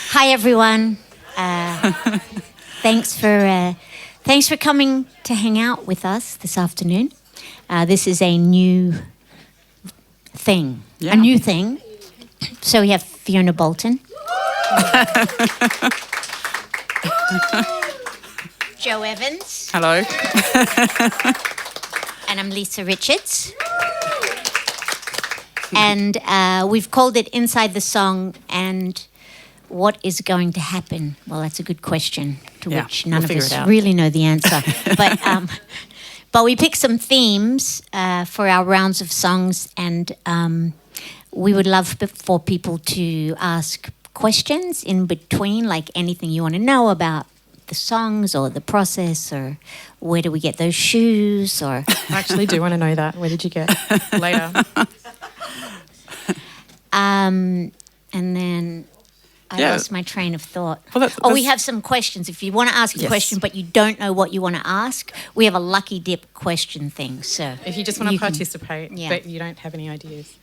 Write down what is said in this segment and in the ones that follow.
Hi, everyone. Thanks for coming to hang out with us this afternoon. This is a new thing. Yeah. A new thing. So we have Fiona Bolton. Joe Evans. Hello. And I'm Lisa Richards. And we've called it Inside the Song. And what is going to happen? Well, that's a good question to which none of us really know the answer. But we picked some themes for our rounds of songs, and we would love for people to ask questions in between, like anything you want to know about the songs or the process, or where do we get those shoes, or... I actually do want to know that. Where did you get later? And then I lost my train of thought. Well, we have some questions. If you want to ask a question but you don't know what you want to ask, we have a lucky dip question thing. So if you just want to participate, but you don't have any ideas.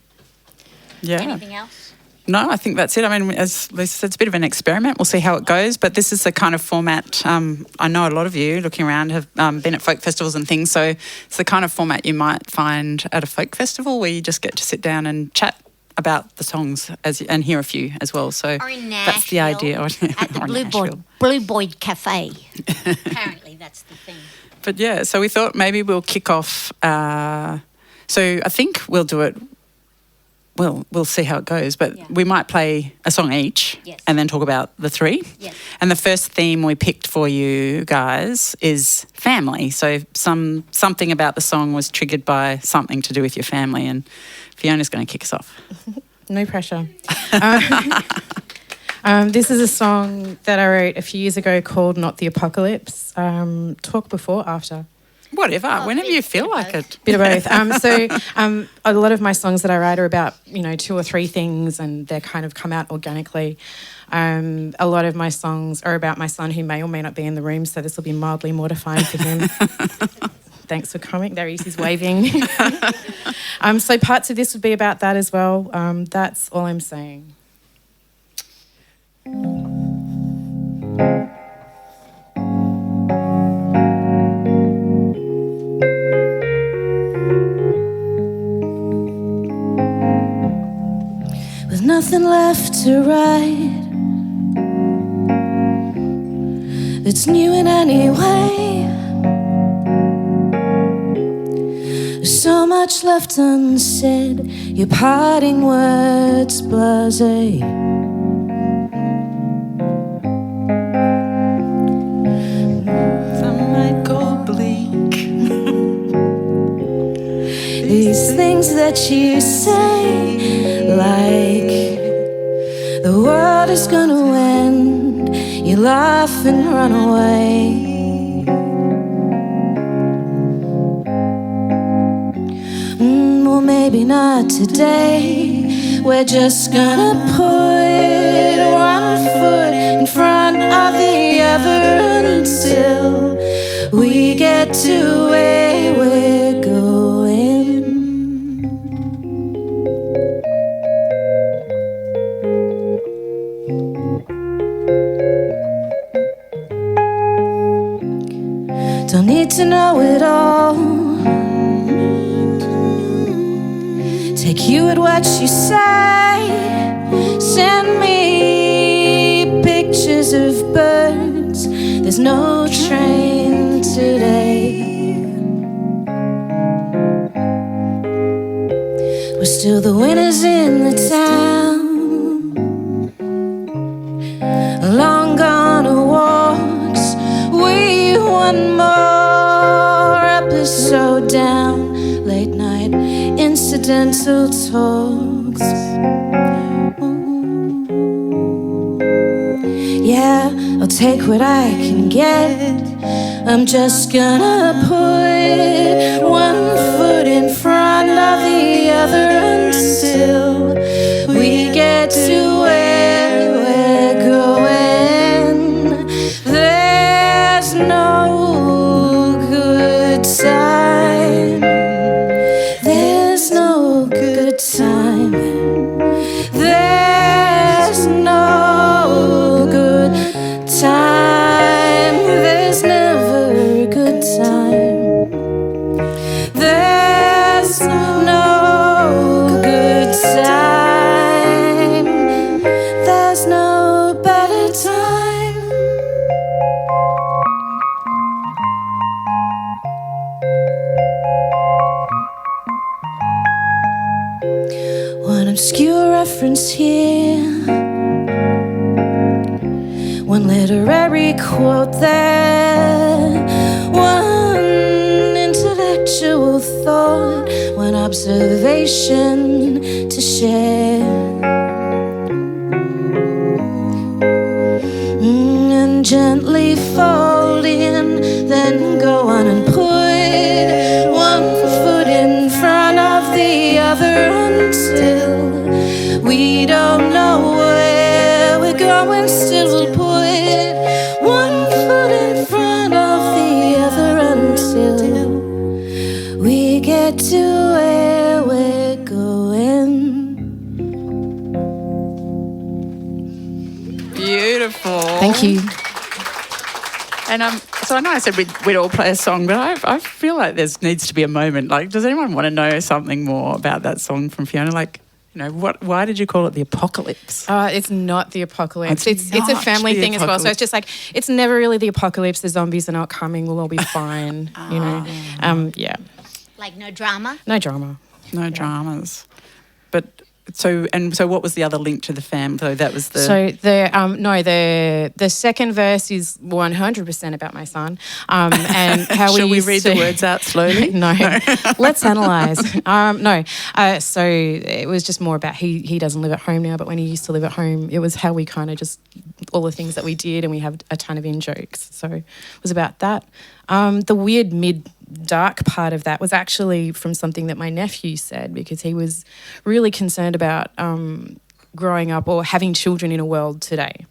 Yeah. Anything else? No, I think that's it. I mean, as Lisa said, it's a bit of an experiment. We'll see how it goes. But this is the kind of format, I know a lot of you looking around have been at folk festivals and things. So it's the kind of format you might find at a folk festival where you just get to sit down and chat about the songs and hear a few as well. So that's the idea. At the Blue Boyd Cafe. Apparently that's the thing. But yeah, so we thought maybe we'll kick off. So I think we'll do it. Well, we'll see how it goes, but we might play a song each and then talk about the three. Yes. And the first theme we picked for you guys is family. So something about the song was triggered by something to do with your family, and Fiona's going to kick us off. No pressure. This is a song that I wrote a few years ago called Not the Apocalypse. Talk before, after? Whatever, whenever you feel like it. Bit of both. A lot of my songs that I write are about, two or three things, and they kind of come out organically. A lot of my songs are about my son, who may or may not be in the room, so this will be mildly mortifying for him. Thanks for coming. There he is, he's waving. So parts of this would be about that as well. That's all I'm saying. With nothing left to write, it's new in any way. There's so much left unsaid, your parting words blasé. Some might go bleak. These things that you say, like the world is gonna end, you laugh and run away. Well, maybe not today. We're just gonna put one foot in front of the other until we get to where we're going. Don't need to know it all. Take you at what you say. Send me pictures of birds. There's no train today. We're still the winners in the town. Long gone awards. We won more episode down. Late night incidental talks. Yeah, I'll take what I can get. I'm just gonna put one foot in front of the other until we get to where we're going. There's no good time. There's no good time. obscure reference here, one literary quote there, one intellectual thought, one observation to share. And gently fold in, then go on and put one foot in front of the other until we don't know where we're going. Still we'll put one foot in front of the other until we get to where we're going. Beautiful. Thank you. And so I know I said we'd all play a song, but I feel like there needs to be a moment. Like, does anyone want to know something more about that song from Fiona? Like, you know, why did you call it the apocalypse? It's not the apocalypse. It's a family thing as well. So it's just like, it's never really the apocalypse. The zombies are not coming. We'll all be fine. You know. Yeah. Like no drama? No drama. No dramas. But so what was the other link to the fam? So that was the... So the second verse is 100% about my son. And how Shall we used read to... the words out slowly? No. Let's analyse. So it was just more about he doesn't live at home now, but when he used to live at home, it was how we kind of just, all the things that we did, and we have a ton of in-jokes. So it was about that. The weird mid-dark part of that was actually from something that my nephew said, because he was really concerned about growing up or having children in a world today.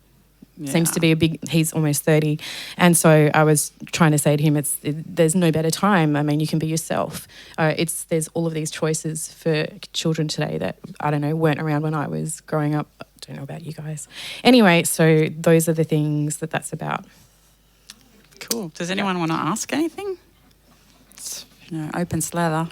Yeah. Seems to be he's almost 30. And so I was trying to say to him, there's no better time. I mean, you can be yourself. There's all of these choices for children today that, I don't know, weren't around when I was growing up. I don't know about you guys. Anyway, so those are the things that's about. Cool. Does anyone want to ask anything? It's, open slather.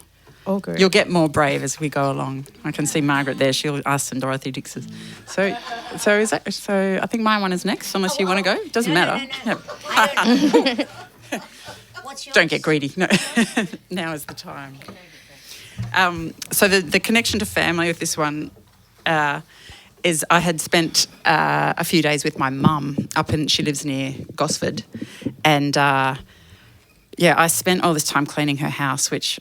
All good. You'll get more brave as we go along. I can see Margaret there. She'll ask some Dorothy Dixes. So is that? So I think my one is next. Unless you want to go, it doesn't matter. No. What's yours? Don't get greedy. No, now is the time. So the connection to family with this one is I had spent a few days with my mum she lives near Gosford, and I spent all this time cleaning her house, which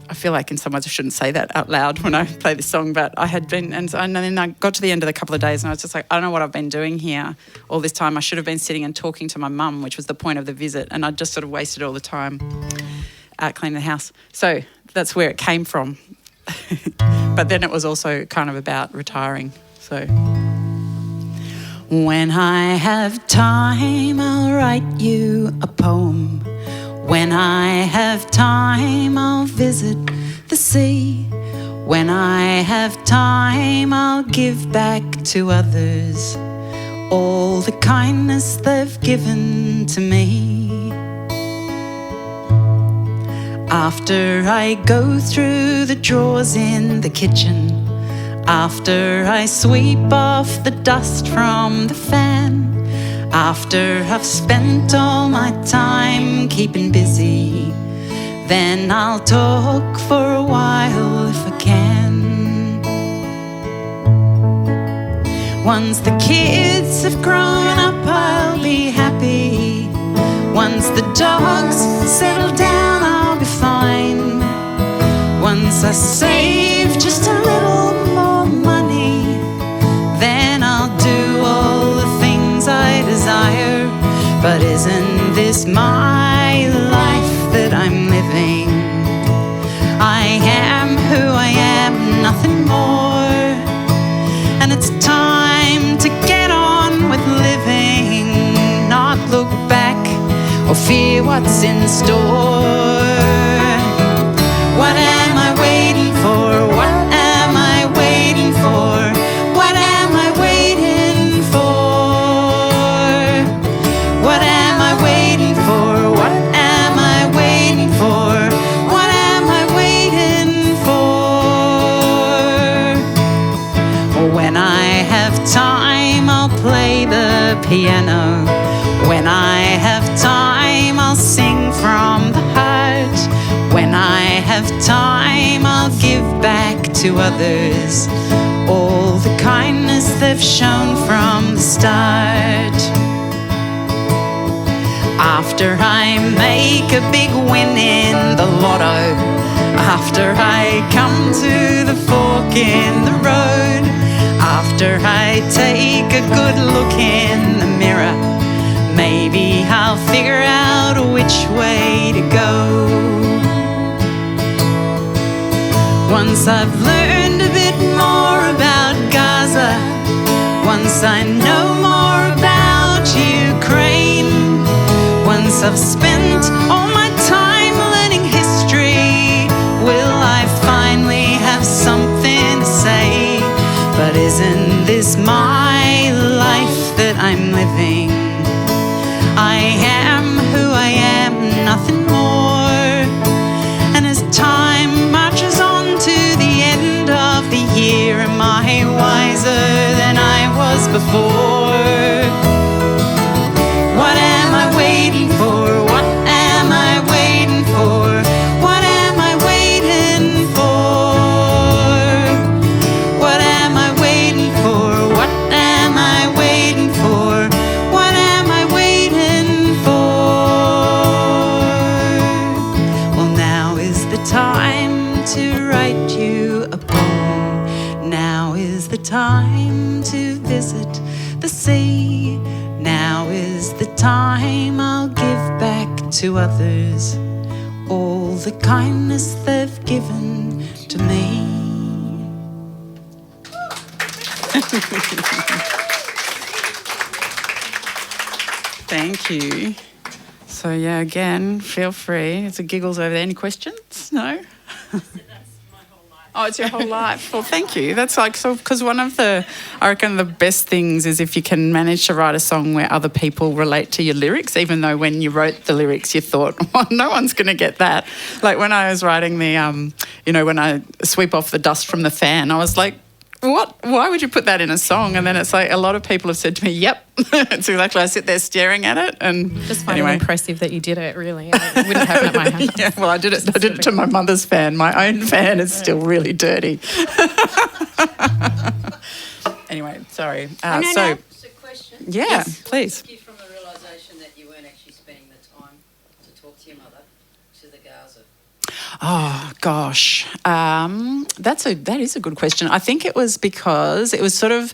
I feel like in some ways I shouldn't say that out loud when I play this song, but I had been, and then I got to the end of the couple of days and I was just like, I don't know what I've been doing here all this time. I should have been sitting and talking to my mum, which was the point of the visit, and I just sort of wasted all the time cleaning the house. So that's where it came from. But then it was also kind of about retiring. So when I have time, I'll write you a poem. When I have time, I'll visit the sea. When I have time, I'll give back to others all the kindness they've given to me. After I go through the drawers in the kitchen, after I sweep off the dust from the fan, after I've spent all my time keeping busy, then I'll talk for a while if I can. Once the kids have grown up, I'll be happy. Once the dogs settle down, I'll be fine. Once I save just a little more money, then I'll do all the things I desire. But isn't this my life that I'm living? I am who I am, nothing more. And it's time to get on with living, not look back or fear what's in store. What am I waiting for? What am I waiting for? What am I waiting for? What am I waiting for? What am I waiting for? What am I waiting for? When I have time, I'll play the piano. When I have time, I'll sing from the heart. When I have time, I'll give back to others have shown from the start. After I make a big win in the lotto, after I come to the fork in the road, after I take a good look in the mirror, maybe I'll figure out which way to go. Once I've learned a bit more about Gaza, once I know more about Ukraine, once I've spent all my time learning history, will I finally have something to say? But isn't this my life that I'm living? I am who I am, nothing more. And as time marches on to the end of the year, am I wiser than I was before? What am I waiting for? What am I waiting for? What am I waiting for? What am I waiting for? What am I waiting for? What am I waiting for? Well, now is the time to write you a poem. Now is the time to visit the sea. Now is the time I'll give back to others all the kindness they've given to me. Thank you. So yeah, again, feel free. It's a giggles over there. Any questions? No? Oh, it's your whole life. Well, thank you. That's like, so, because one of the, I reckon the best things is if you can manage to write a song where other people relate to your lyrics, even though when you wrote the lyrics you thought, well, no one's going to get that. Like when I was writing the, when I sweep off the dust from the fan, I was like, what? Why would you put that in a song? And then it's like a lot of people have said to me, yep. It's exactly, I sit there staring at it and just find it impressive that you did it, really. It wouldn't happen at my house. Yeah, well, I did it to my mother's fan. My own fan is still really dirty. Anyway, sorry. No. Just a question. Yeah, yes. Please. What took you from the realisation that you weren't actually spending the time to talk to your mother to the Gaza? Oh gosh, that is a good question. I think it was because it was sort of,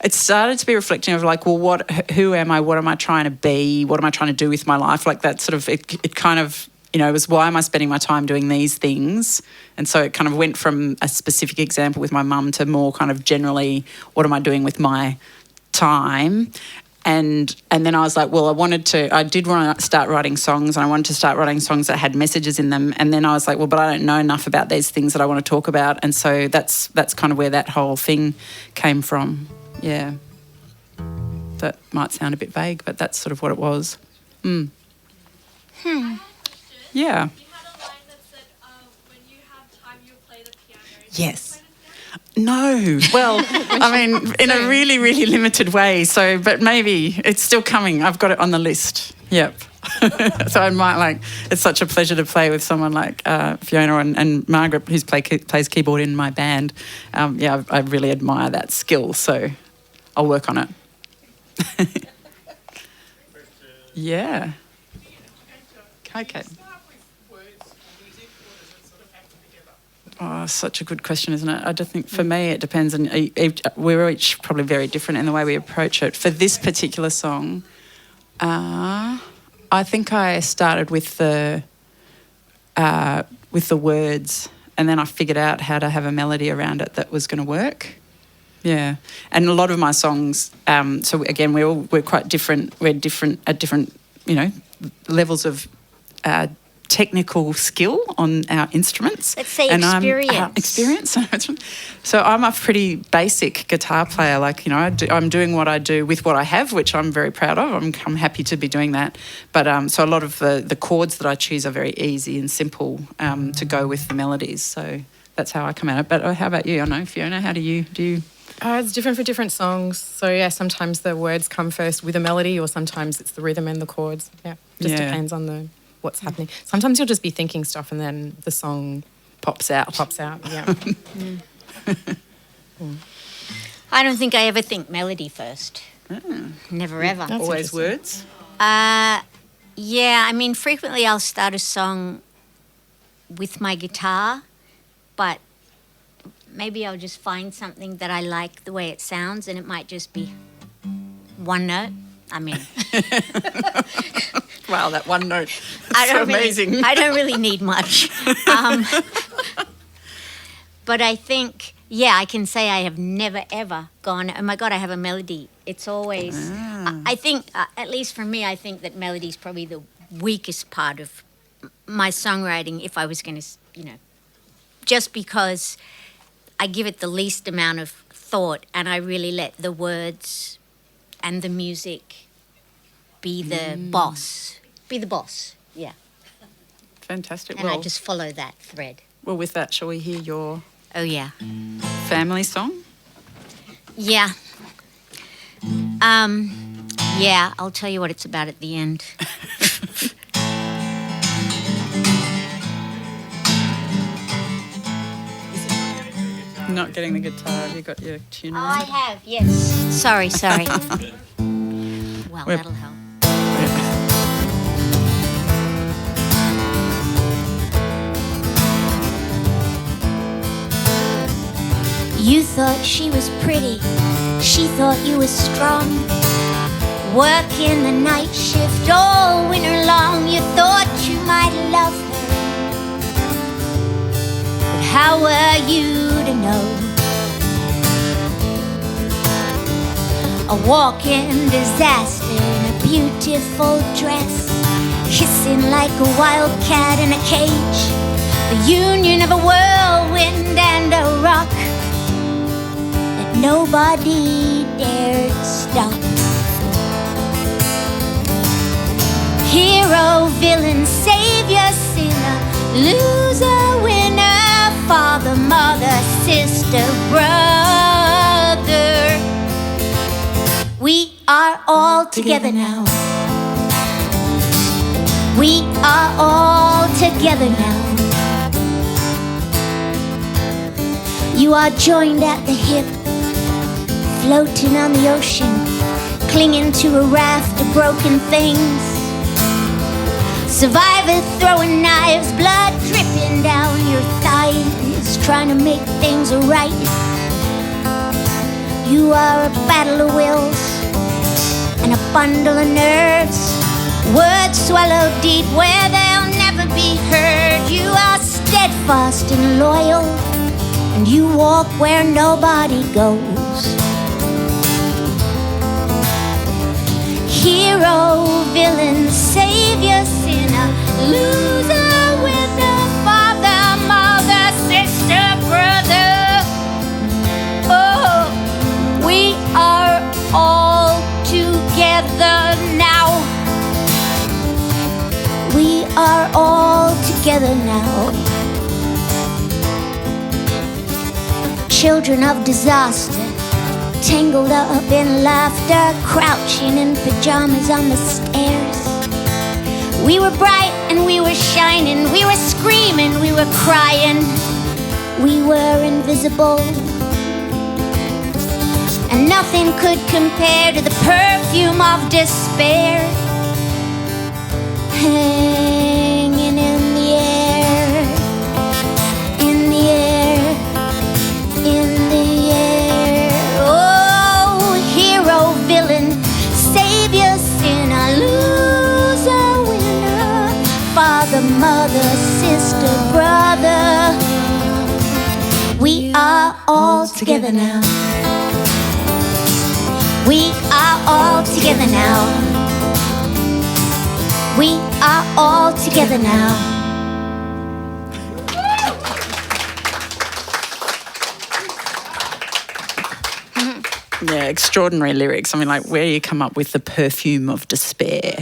it started to be reflecting of like, well, who am I? What am I trying to be? What am I trying to do with my life? Like that sort of, it kind of, it was why am I spending my time doing these things? And so it kind of went from a specific example with my mum to more kind of generally, what am I doing with my time? And then I was like, well, I did want to start writing songs, and I wanted to start writing songs that had messages in them. And then I was like, well, but I don't know enough about these things that I want to talk about. And so that's kind of where that whole thing came from. Yeah. That might sound a bit vague, but that's sort of what it was. Yeah. You had a line that said, when you have time, you'll play the piano. Yes. No. Well, I mean, in a really, really limited way. So, but maybe it's still coming. I've got it on the list. Yep. So I might it's such a pleasure to play with someone like Fiona and Margaret, who plays keyboard in my band. I really admire that skill. So I'll work on it. Yeah. Okay. Oh, such a good question, isn't it? I just think for me it depends, and we're each probably very different in the way we approach it. For this particular song, I think I started with the words, and then I figured out how to have a melody around it that was going to work. Yeah, and a lot of my songs. So again, we're quite different. We're different at different, levels of technical skill on our instruments. Let's say and experience. So I'm a pretty basic guitar player. I'm doing what I do with what I have, which I'm very proud of. I'm happy to be doing that. But so a lot of the chords that I choose are very easy and simple to go with the melodies. So that's how I come at it. But how about you? I know, Fiona, how do you? It's different for different songs. So, yeah, sometimes the words come first with a melody, or sometimes it's the rhythm and the chords. Yeah, just depends on what's happening. Sometimes you'll just be thinking stuff and then the song pops out. Yeah. I don't think I ever think melody first. Never ever. That's Always words? Yeah, I mean, frequently I'll start a song with my guitar, but maybe I'll just find something that I like the way it sounds, and it might just be one note. I mean... Wow, that one note. That's so amazing. I don't really need much. But I think, yeah, I can say I have never, ever gone, oh my God, I have a melody. It's always, I think, at least for me, I think that melody is probably the weakest part of my songwriting if I was going to, just because I give it the least amount of thought and I really let the words and the music be the boss. Be the boss, yeah. Fantastic. And I just follow that thread. Well, with that, shall we hear your yeah. family song? Yeah. Yeah, I'll tell you what it's about at the end. Not getting the guitar. Have you got your tune Oh, right? I have, yes. Sorry. Well, that'll help. You thought she was pretty, she thought you was strong. Working the night shift all winter long, you thought you might love her. But how were you to know? A walking disaster in a beautiful dress, hissing like a wildcat in a cage, the union of a whirlwind and a rock that nobody dared stop. Hero, villain, savior, sinner, loser, winner, father, mother, sister, brother. We are all together now. We are all together now. You are joined at the hip, floating on the ocean, clinging to a raft of broken things. Survivors throwing knives, blood dripping down your thighs, trying to make things right. You are a battle of wills and a bundle of nerves, words swallowed deep where they'll never be heard. You are steadfast and loyal, and you walk where nobody goes. Hero, villain, savior, sinner, loser, winner, father, mother, sister, brother. Oh, we are all together now. We are all together now. Children of disaster, tangled up in laughter, crouching in pajamas on the stairs. We were bright and we were shining, we were screaming, we were crying, we were invisible. And nothing could compare to the perfume of despair, hanging in the air, in the air, in the air. Oh, hero, villain, savior, sinner, loser, winner, father, mother, sister, brother. We are all together now. We are all together now. We are all together now. Yeah, extraordinary lyrics. I mean, like, where you come up with the perfume of despair?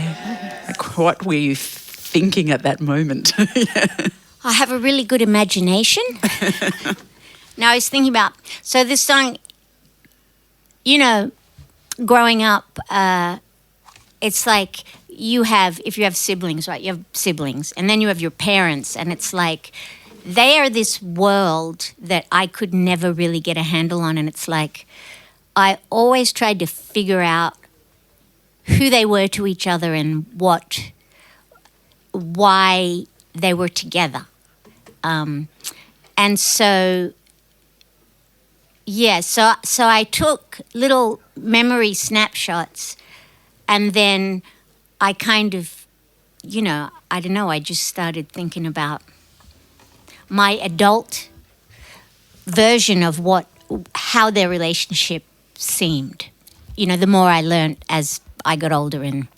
Like, what were you thinking at that moment? Yeah. I have a really good imagination. Now, I was thinking about, so this song, growing up, it's like if you have siblings, right? You have siblings, and then you have your parents, and it's like they are this world that I could never really get a handle on, and it's like I always tried to figure out who they were to each other and why they were together. And so, yeah, so I took little memory snapshots, and then I kind of, I don't know, I just started thinking about my adult version of how their relationship seemed. The more I learned as I got older and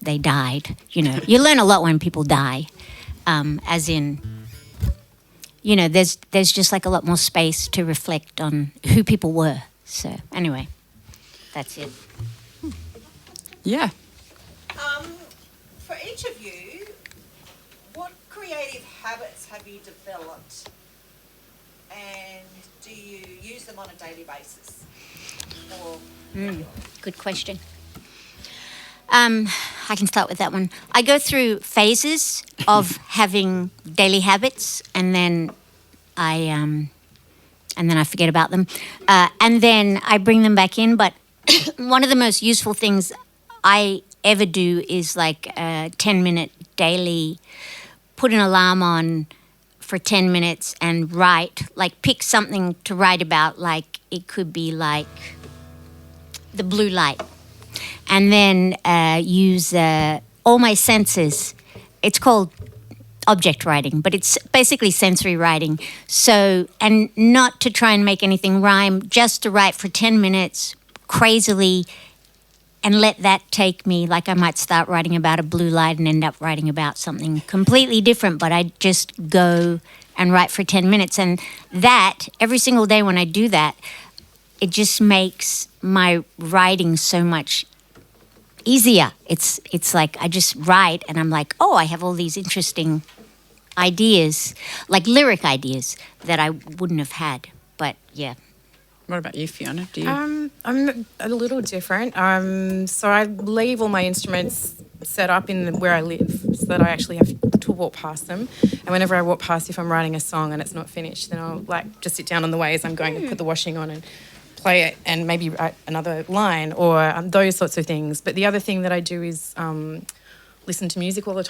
they died, You learn a lot when people die, as in, there's just like a lot more space to reflect on who people were. So anyway, that's it. Yeah. For each of you, what creative habits have you developed, and do you use them on a daily basis? Or Good question. I can start with that one. I go through phases of having daily habits, and then I forget about them, and then I bring them back in. But one of the most useful things I ever do is like a 10-minute daily, put an alarm on for 10 minutes and write, like pick something to write about, like it could be like the blue light. And then use all my senses. It's called object writing, but it's basically sensory writing. So, and not to try and make anything rhyme, just to write for 10 minutes crazily and let that take me, like I might start writing about a blue light and end up writing about something completely different, but I just go and write for 10 minutes. And that, every single day when I do that, it just makes my writing so much easier. It's like I just write and I'm like, oh, I have all these interesting ideas, like lyric ideas that I wouldn't have had. But yeah. What about you, Fiona? Do you? I'm a little different. So I leave all my instruments set up in where I live, so that I actually have to walk past them. And whenever I walk past, if I'm writing a song and it's not finished, then I'll like just sit down on the way as I'm going to put the washing on and play it and maybe write another line or those sorts of things. But the other thing that I do is listen to music all of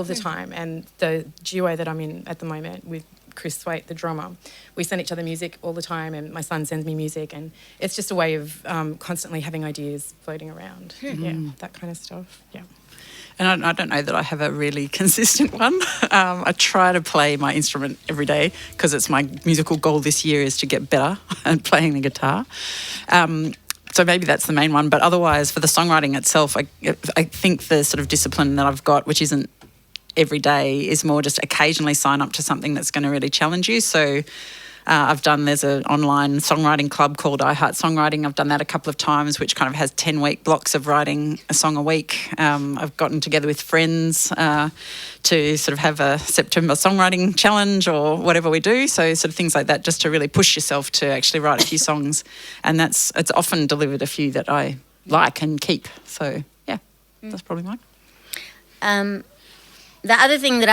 the time. And the duo that I'm in at the moment with Chris Thwaite, the drummer, we send each other music all the time, and my son sends me music, and it's just a way of constantly having ideas floating around. Yeah, that kind of stuff. Yeah. And I don't know that I have a really consistent one. I try to play my instrument every day because it's my musical goal this year is to get better at playing the guitar. So maybe that's the main one. But otherwise, for the songwriting itself, I think the sort of discipline that I've got, which isn't every day, is more just occasionally sign up to something that's going to really challenge you. So there's an online songwriting club called I Heart Songwriting. I've done that a couple of times, which kind of has 10-week blocks of writing a song a week. I've gotten together with friends to sort of have a September songwriting challenge or whatever we do. So sort of things like that, just to really push yourself to actually write a few songs. And it's often delivered a few that I like and keep. So yeah, that's probably mine. The other thing that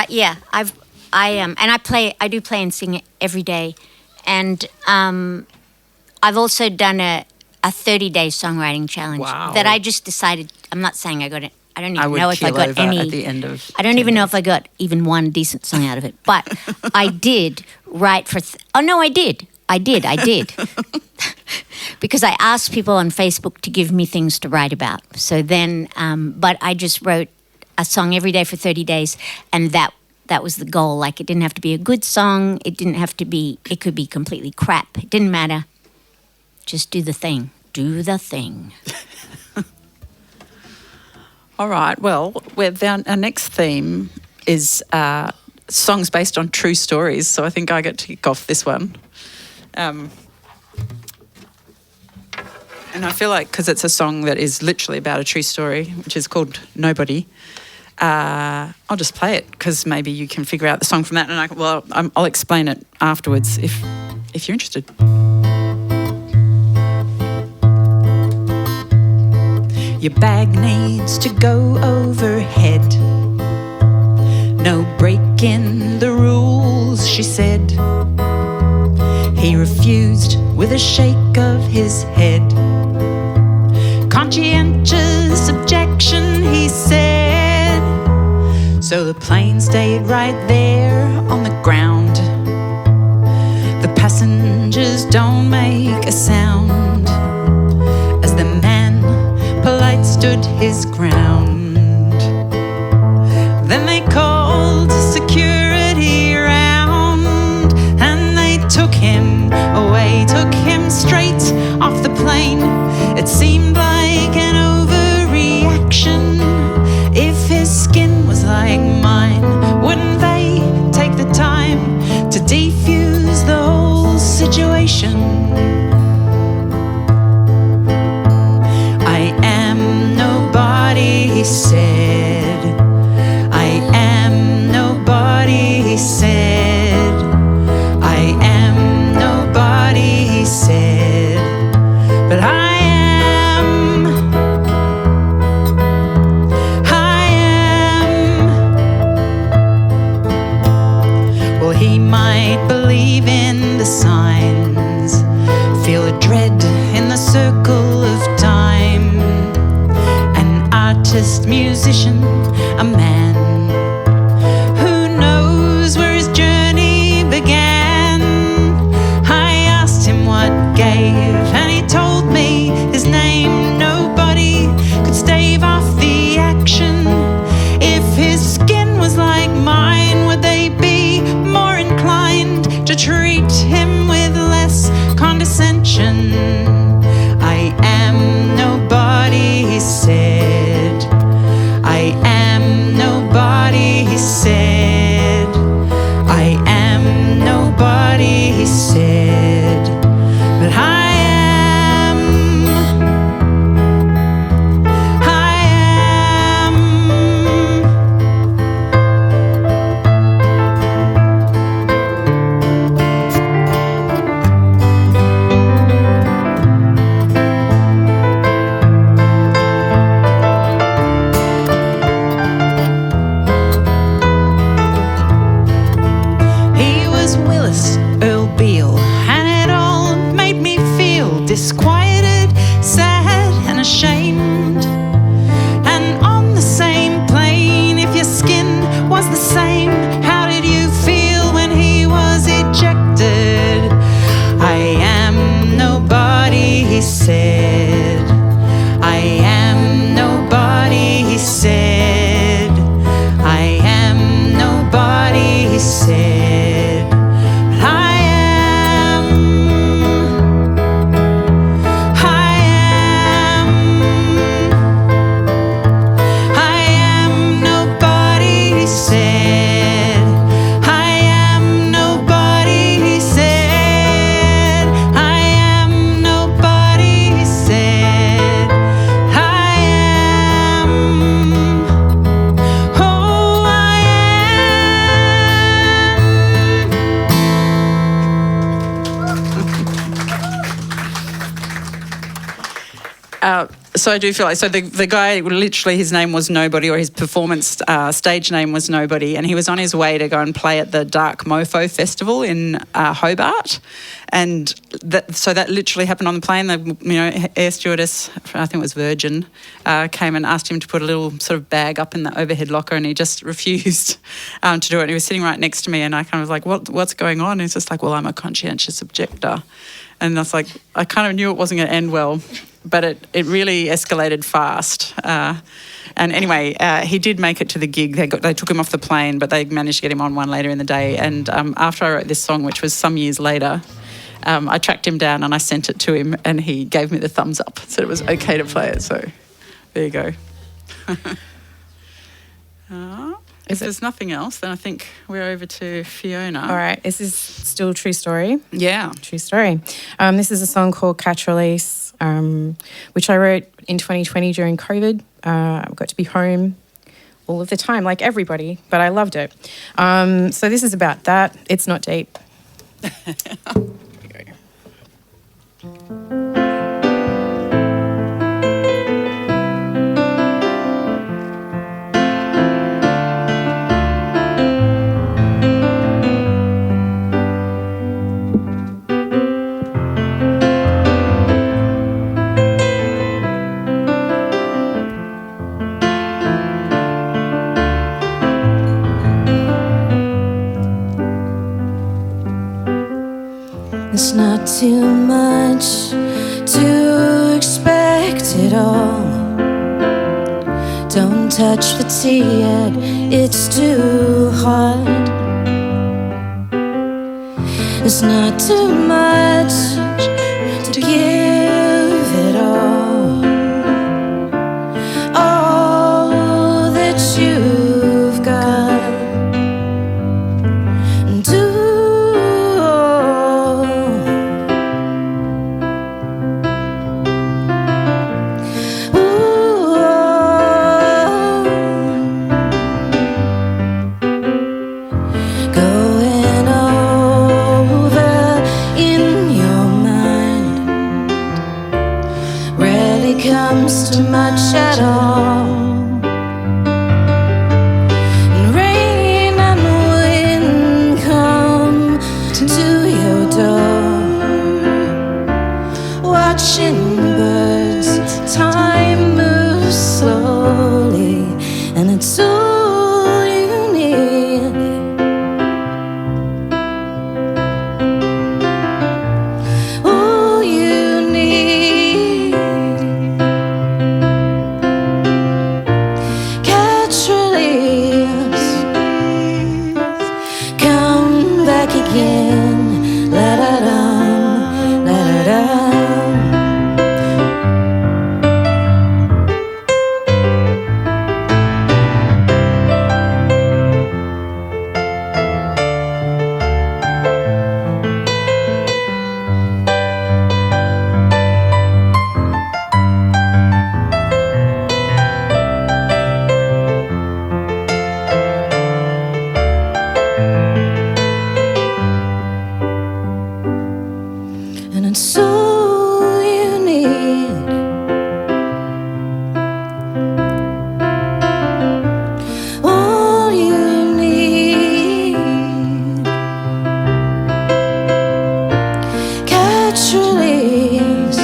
I do play and sing every day. And I've also done a 30-day songwriting challenge that I just decided. I'm not saying I got it. I don't even know if I got any. At the end of I don't even know if I got even one decent song out of it. But I did write for. I did. Because I asked people on Facebook to give me things to write about. So then, but I just wrote a song every day for 30 days, and that was the goal. Like, it didn't have to be a good song. It could be completely crap. It didn't matter. Just do the thing. Do the thing. All right. Well, our next theme is songs based on true stories. So I think I get to kick off this one. And I feel like, because it's a song that is literally about a true story, which is called Nobody, I'll just play it because maybe you can figure out the song from that, and I'll explain it afterwards if you're interested. Your bag needs to go overhead. No breaking the rules, she said. He refused with a shake of his head. Conscientious objection, he said. So the plane stayed right there on the ground. The passengers don't make a sound as the man polite stood his ground. Then they called security round and they took him away, took him straight off the plane. It seemed like an overreaction. If his skin was like mine, wouldn't they take the time to defuse the whole situation? I am nobody, he said. I am nobody, he said. I am nobody, he said. But I am. Well, he might believe in the signs, feel a dread in the circle of time. An artist, musician, a man who knows where his journey began. I asked him what gave, and he told me his name. Nobody could stave off the action. If his skin was like mine, would they be more inclined to treat him with less condescension? I am nobody, he said. I am nobody, he said. I am nobody, he said. But I am. He was Willis Earl Beale, and it all made me feel disquieted, sad and ashamed. And on the same plane, if your skin was the same, how did you feel when he was ejected? I am nobody, he said. I am nobody, he said. I am nobody, he said. But I am. I am. I am nobody, he said. I am nobody, he said. I am nobody, he said. I am. Oh, I am. So I do feel like, so the guy, literally his name was Nobody, or his performance stage name was Nobody, and he was on his way to go and play at the Dark Mofo Festival in Hobart, and so that literally happened on the plane. The air stewardess, I think it was Virgin, came and asked him to put a little sort of bag up in the overhead locker, and he just refused to do it. And he was sitting right next to me, and I kind of was like, what's going on? And he's just like, well, I'm a conscientious objector. And I was like, I kind of knew it wasn't going to end well, but it really escalated fast. And anyway, he did make it to the gig. They took him off the plane, but they managed to get him on one later in the day. And after I wrote this song, which was some years later, I tracked him down and I sent it to him, and he gave me the thumbs up, said it was okay to play it. So there you go. If there's nothing else, then I think we're over to Fiona. All right. Is this still a true story? Yeah. True story. This is a song called Catch Release, which I wrote in 2020 during COVID. I got to be home all of the time, like everybody, but I loved it. So this is about that. It's not deep. touch fatigue, it's too hard. It's not too much to give it all that you've got. Do going over in your mind rarely comes to much at all. And rain and wind come to your door, watching birds, time moves slowly, and it's all you need. All you need. Catch release, come back again. La da dum, la da dum. And it's all you need. All you need. Catch release,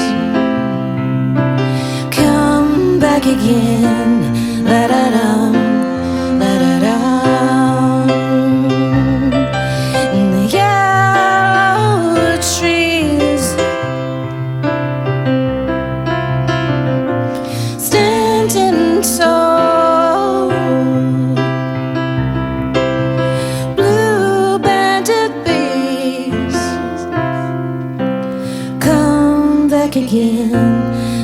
come back again. La da dum, la da dum. In the yellow trees, standing tall, blue banded bees, come back again.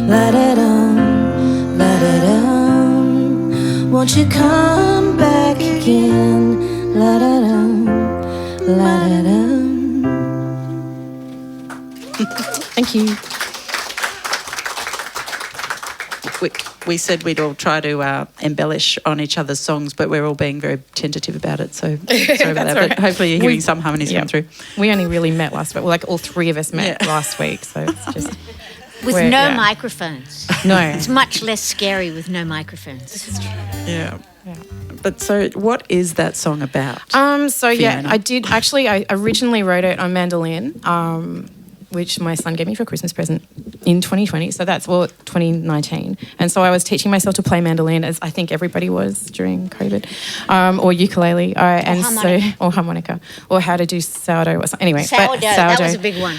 La da dum, la da dum. Won't you come back again? La da dum, la da dum. Thank you. We said we'd all try to embellish on each other's songs, but we're all being very tentative about it. So sorry about that. all But right. hopefully you're hearing some harmonies Yeah. come through. We only really met last week. Well, like all three of us met Yeah. last week, so it's just With We're- no yeah. microphones. no. It's much less scary with no microphones. Yeah. Yeah. But so what is that song about? So yeah, Fiona? I did actually. I originally wrote it on mandolin, which my son gave me for a Christmas present in 2020. So that's 2019. And so I was teaching myself to play mandolin, as I think everybody was during COVID, or ukulele, and harmonica. or harmonica, or how to do sourdough or something. Anyway, Sourdough, that was a big one.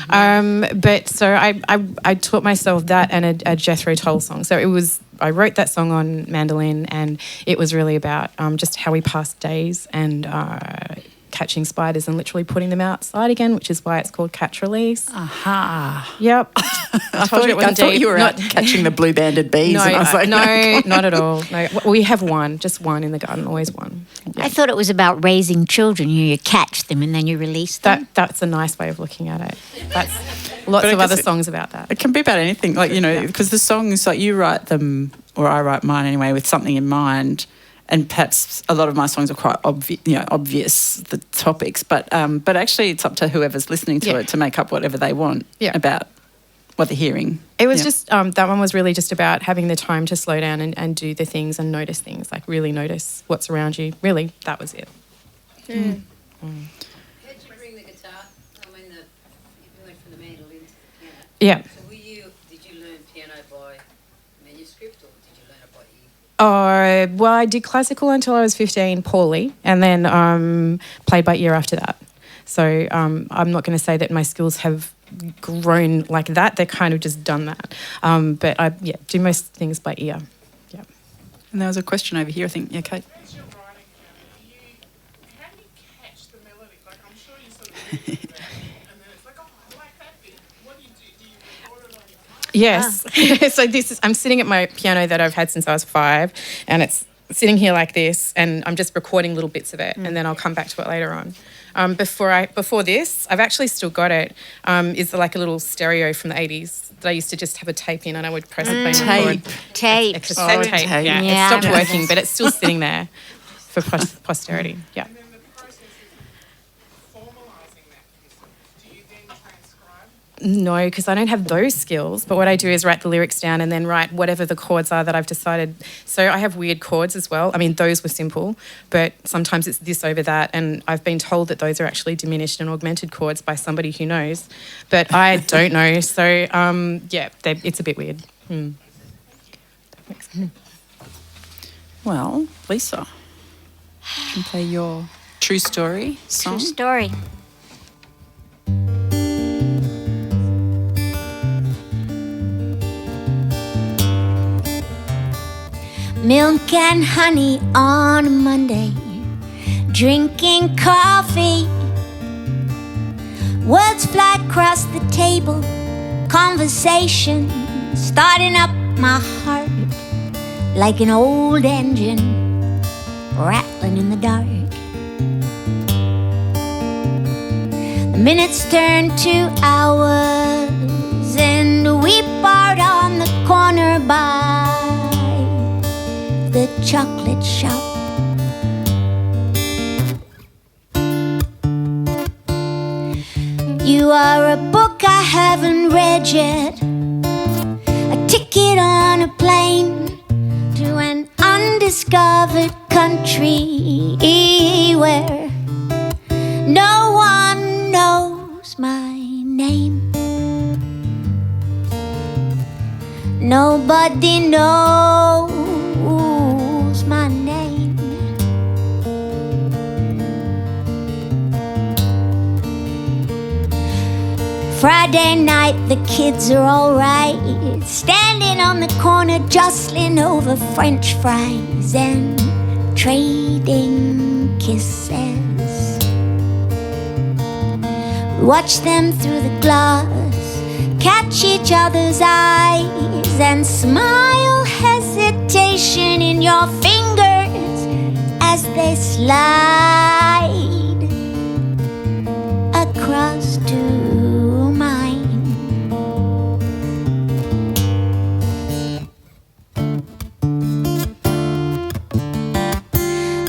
But so I taught myself that and a Jethro Tull song. So it was. I wrote that song on mandolin, and it was really about just how we passed days and catching spiders and literally putting them outside again, which is why it's called Catch Release. Aha. Yep. I thought you were out catching the blue-banded bees. No, and I was like, no, not at all. No, we have one, just one in the garden, always one. I thought it was about raising children. You catch them and then you release them. That's a nice way of looking at it. That's lots But I of guess other songs about that. It can be about anything, like, you know, because the songs, like you write them, or I write mine anyway, with something in mind. And perhaps a lot of my songs are quite obvious, the topics, but actually it's up to whoever's listening to it to make up whatever they want about what they're hearing. It was just, that one was really just about having the time to slow down and do the things and notice things, like really notice what's around you. Really, that was it. How'd you bring the guitar? I mean, you went from the mandolin to the piano. Yeah. So did you learn piano by manuscript or did you learn it by ear? Well, I did classical until I was 15, poorly, and then played by ear after that. So I'm not going to say that my skills have grown like that. They're kind of just done that. But I do most things by ear. Yeah. And there was a question over here, I think. Yeah, Kate. As you're writing, how do you catch the melody? Like, I'm sure you sort of think about it, and then it's like, oh, I like that bit. What do you do? Do you record it on your phone? Yes. So I'm sitting at my piano that I've had since I was 5, and it's sitting here like this, and I'm just recording little bits of it, and then I'll come back to it later on. Before this, I've actually still got it. It's like a little stereo from the 80s that I used to just have a tape in, and I would press play and record. Tape. A cassette tape. tape. Yeah. Yeah. It stopped working, but it's still sitting there for posterity. Yeah. And then the process is formalising that piece. Do you then transcribe? No, because I don't have those skills. But what I do is write the lyrics down and then write whatever the chords are that I've decided. So I have weird chords as well. I mean, those were simple, but sometimes it's this over that. And I've been told that those are actually diminished and augmented chords by somebody who knows. But I don't know. So, yeah, it's a bit weird. Well, Lisa, you can play your True Story song. True story. Milk and honey on a Monday, drinking coffee. Words fly across the table, conversation starting up my heart like an old engine rattling in the dark. The minutes turn to hours and we part on the corner by the chocolate shop. You are a book I haven't read yet, a ticket on a plane to an undiscovered country where no one knows my name. Nobody knows my name. Friday night, the kids are alright, standing on the corner, jostling over French fries and trading kisses. Watch them through the glass, catch each other's eyes, and smile hesitation in your fingers as they slide across to mine.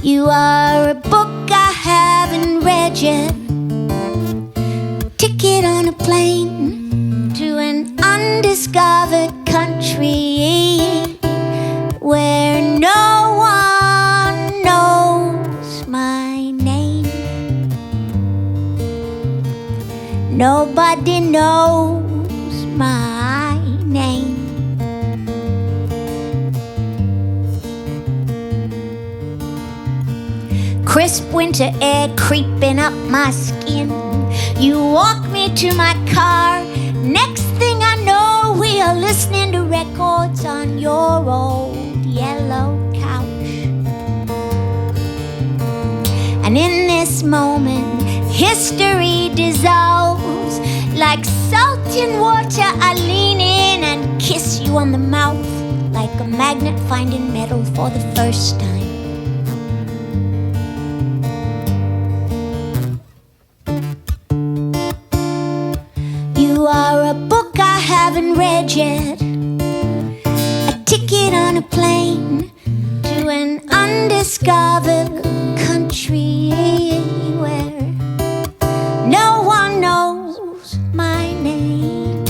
You are a book I haven't read yet, ticket on a plane to an undiscovered country where no one knows my name. Nobody knows my name. Crisp winter air creeping up my skin. You walk me to my car. Next thing I know, we are listening to records on your old yellow couch. And in this moment, history dissolves. Like salt in water, I lean in and kiss you on the mouth, like a magnet finding metal for the first time. You are a book I haven't read yet, a ticket on a plane to an undiscovered country where no one knows my name.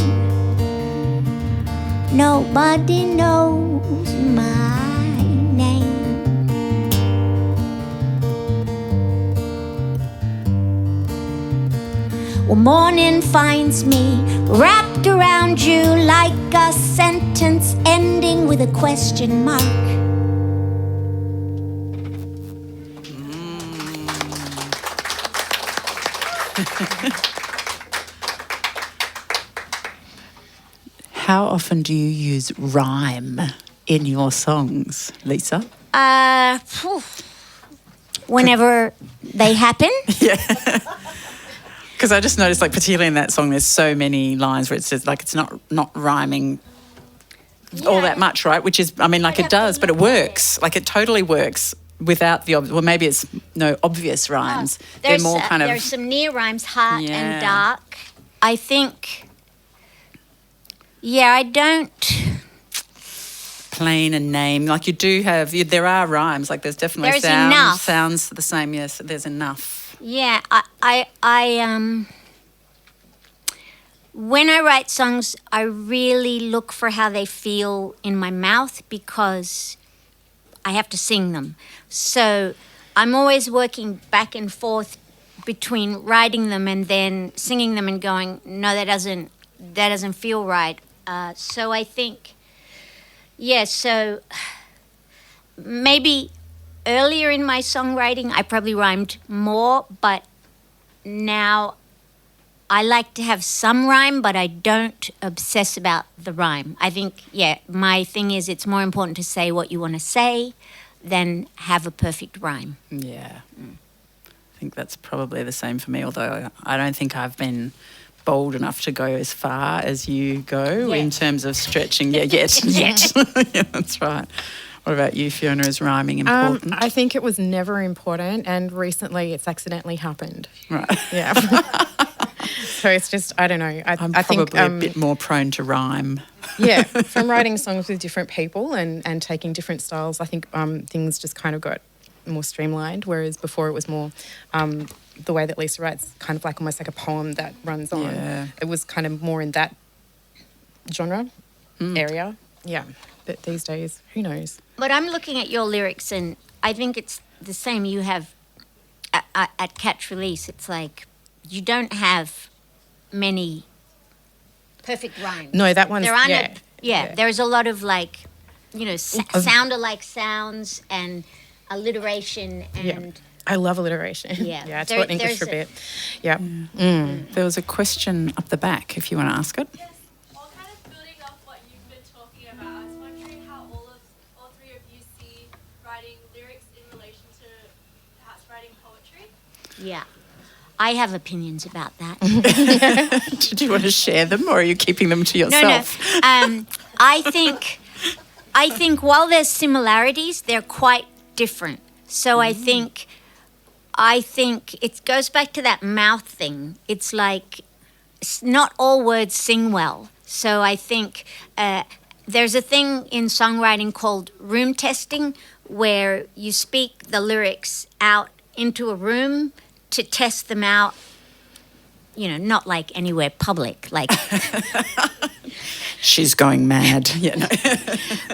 Nobody knows my name. Well, morning finds me wrapped around you like a sentence ending with a question mark. How often do you use rhyme in your songs, Lisa? Whenever they happen. Because I just noticed, like, particularly in that song, there's so many lines where it says, like, it's not rhyming all that much, right? Which is, I mean, like, it does, but it works. Like, it totally works without the well, maybe it's no obvious rhymes. They're more kind of... There's some near rhymes, heart and dark. I think, I don't... Plain and name, like you do have, there are rhymes, like there's definitely sounds the same, yes, there's enough. Yeah, I when I write songs, I really look for how they feel in my mouth because I have to sing them. So I'm always working back and forth between writing them and then singing them and going, no, that doesn't feel right. So I think, so maybe earlier in my songwriting, I probably rhymed more, but now I like to have some rhyme, but I don't obsess about the rhyme. I think, my thing is it's more important to say what you want to say than have a perfect rhyme. Yeah. I think that's probably the same for me, although I don't think I've been bold enough to go as far as you go in terms of stretching. Yet. Yeah, that's right. What about you, Fiona? Is rhyming important? I think it was never important, and recently it's accidentally happened. Right. Yeah. So it's just, I don't know. I'm I probably think, a bit more prone to rhyme. Yeah, from writing songs with different people and taking different styles, I think things just kind of got more streamlined, whereas before it was more the way that Lisa writes, kind of like almost like a poem that runs on. Yeah. It was kind of more in that genre area. Yeah, but these days, who knows? But I'm looking at your lyrics and I think it's the same. You have, at Catch Release, it's like you don't have many perfect rhymes. No, that one's, there aren't there's a lot of like, sound-alike sounds and alliteration and... Yeah. I love alliteration. Yeah. I taught English for a bit. Yeah. There was a question up the back, if you want to ask it. Yes, well, kind of building off what you've been talking about, I was wondering how all three of you see writing lyrics in relation to perhaps writing poetry. Yeah. I have opinions about that. Did you want to share them, or are you keeping them to yourself? No. I think while there's similarities, they're quite different. So I think it goes back to that mouth thing. It's like not all words sing well. So I think there's a thing in songwriting called room testing, where you speak the lyrics out into a room to test them out, not like anywhere public, like... She's going mad.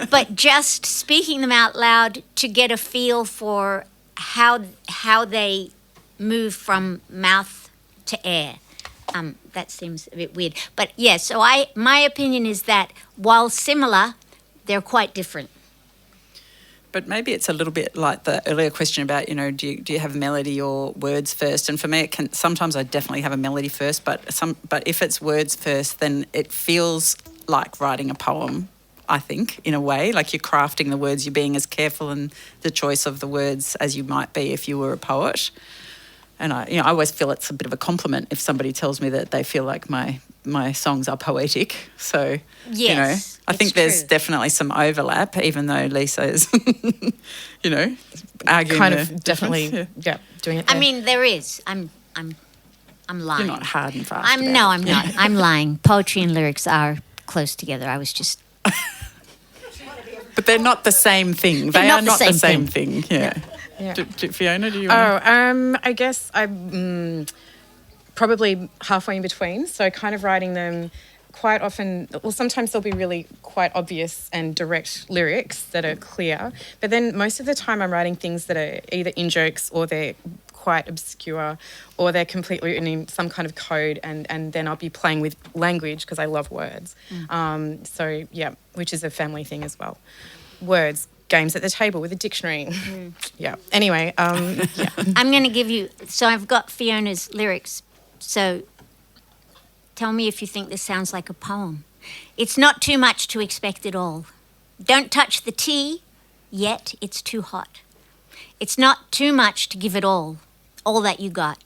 But just speaking them out loud to get a feel for how they move from mouth to air. That seems a bit weird. But so my opinion is that while similar, they're quite different. But maybe it's a little bit like the earlier question about, do you have melody or words first? And for me, sometimes I definitely have a melody first, but if it's words first, then it feels like writing a poem, I think, in a way. Like you're crafting the words, you're being as careful in the choice of the words as you might be if you were a poet. And I always feel it's a bit of a compliment if somebody tells me that they feel like my songs are poetic. So, yes, I think there's definitely some overlap, even though Lisa is, arguing kind of definitely, doing it there. I mean, there is. I'm lying. You're not hard and fast. I'm not. I'm lying. Poetry and lyrics are close together. I was just... But they're not the same thing. They are not the same thing. Yeah. Fiona, do you want to... I guess I'm probably halfway in between. So kind of writing them quite often... Well, sometimes they'll be really quite obvious and direct lyrics that are clear. But then most of the time I'm writing things that are either in-jokes or they're quite obscure or they're completely written in some kind of code and then I'll be playing with language because I love words. So, which is a family thing as well. Words, games at the table with a dictionary. Anyway, I'm going to give you... So I've got Fiona's lyrics. So tell me if you think this sounds like a poem. It's not too much to expect at all. Don't touch the tea, yet it's too hot. It's not too much to give it all that you got.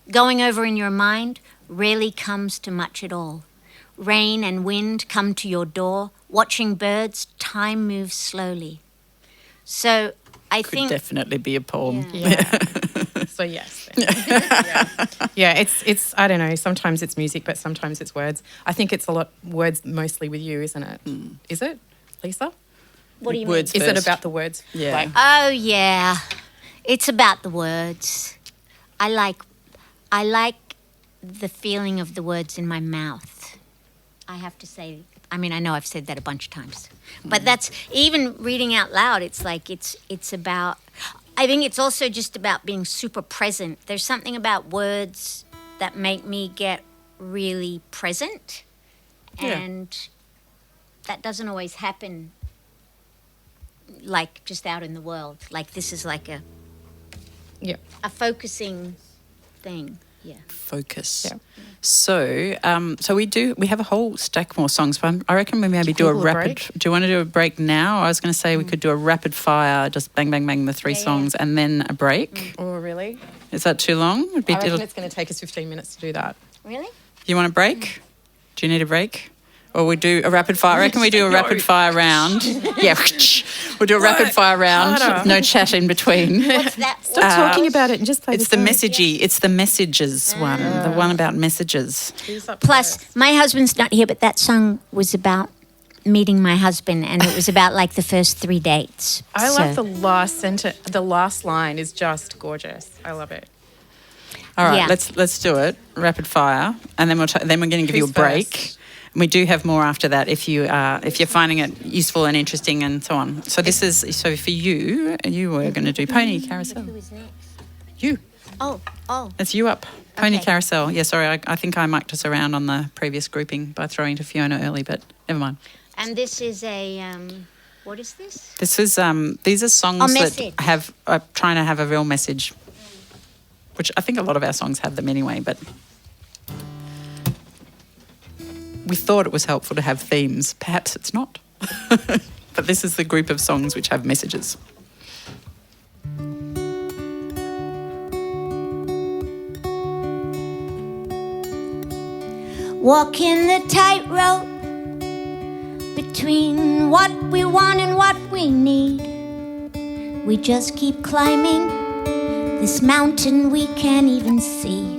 Going over in your mind rarely comes to much at all. Rain and wind come to your door. Watching birds, time moves slowly. So I think... Could definitely be a poem. Yeah. So yes. Yeah, it's I don't know, sometimes it's music, but sometimes it's words. I think it's a lot words mostly with you, isn't it? Is it, Lisa? What do you Words mean? first. Is it about the words? Yeah. Like, Oh, yeah. It's about the words. I like the feeling of the words in my mouth. I have to say, I mean, I know I've said that a bunch of times. But that's, even reading out loud, it's like, it's about, I think it's also just about being super present. There's something about words that make me get really present. Yeah. And that doesn't always happen, like, just out in the world. Like, this is like a focusing thing. Yeah. Focus. Yeah. So, we have a whole stack more songs, but I reckon we maybe do a People rapid. break? Do you want to do a break now? I was going to say we could do a rapid fire, just bang, bang, bang, the three songs, and then a break. oh, really? Is that too long? It'd be, I reckon it's going to take us 15 minutes to do that. Really? you want a break? Do you need a break? Or we do a rapid fire. I reckon we do a rapid fire round. Yeah, we'll do a rapid fire round. Harder. No chat in between. What's that? Stop talking about it and just play It's the the song. messagey. It's the messages one. The one about messages. Who's up Plus, first? my husband's not here, but that song was about meeting my husband, and it was about like the first 3 dates. I So- love the last sentence. The last line is just gorgeous. I love it. All right, Yeah. let's do it. Rapid fire, and then then we're going to give you a Who's break. first? And we do have more after that if you're finding it useful and interesting and so on. So this is for you. You were going to do Pony Carousel. Who is next? You. Oh. It's you up. Pony Okay. Carousel. Yeah, sorry, I think I mic'd us around on the previous grouping by throwing to Fiona early, but never mind. And this is a, what is this? This is these are songs message. that have are trying to have a real message, which I think a lot of our songs have them anyway, but we thought it was helpful to have themes. Perhaps it's not. But this is the group of songs which have messages. Walking the tightrope between what we want and what we need. We just keep climbing this mountain we can't even see.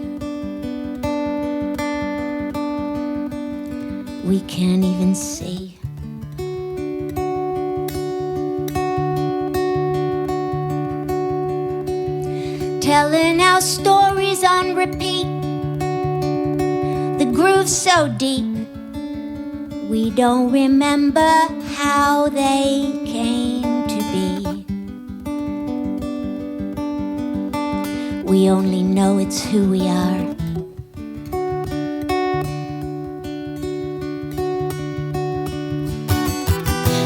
We can't even see. Telling our stories on repeat. The groove's so deep, we don't remember how they came to be. We only know it's who we are.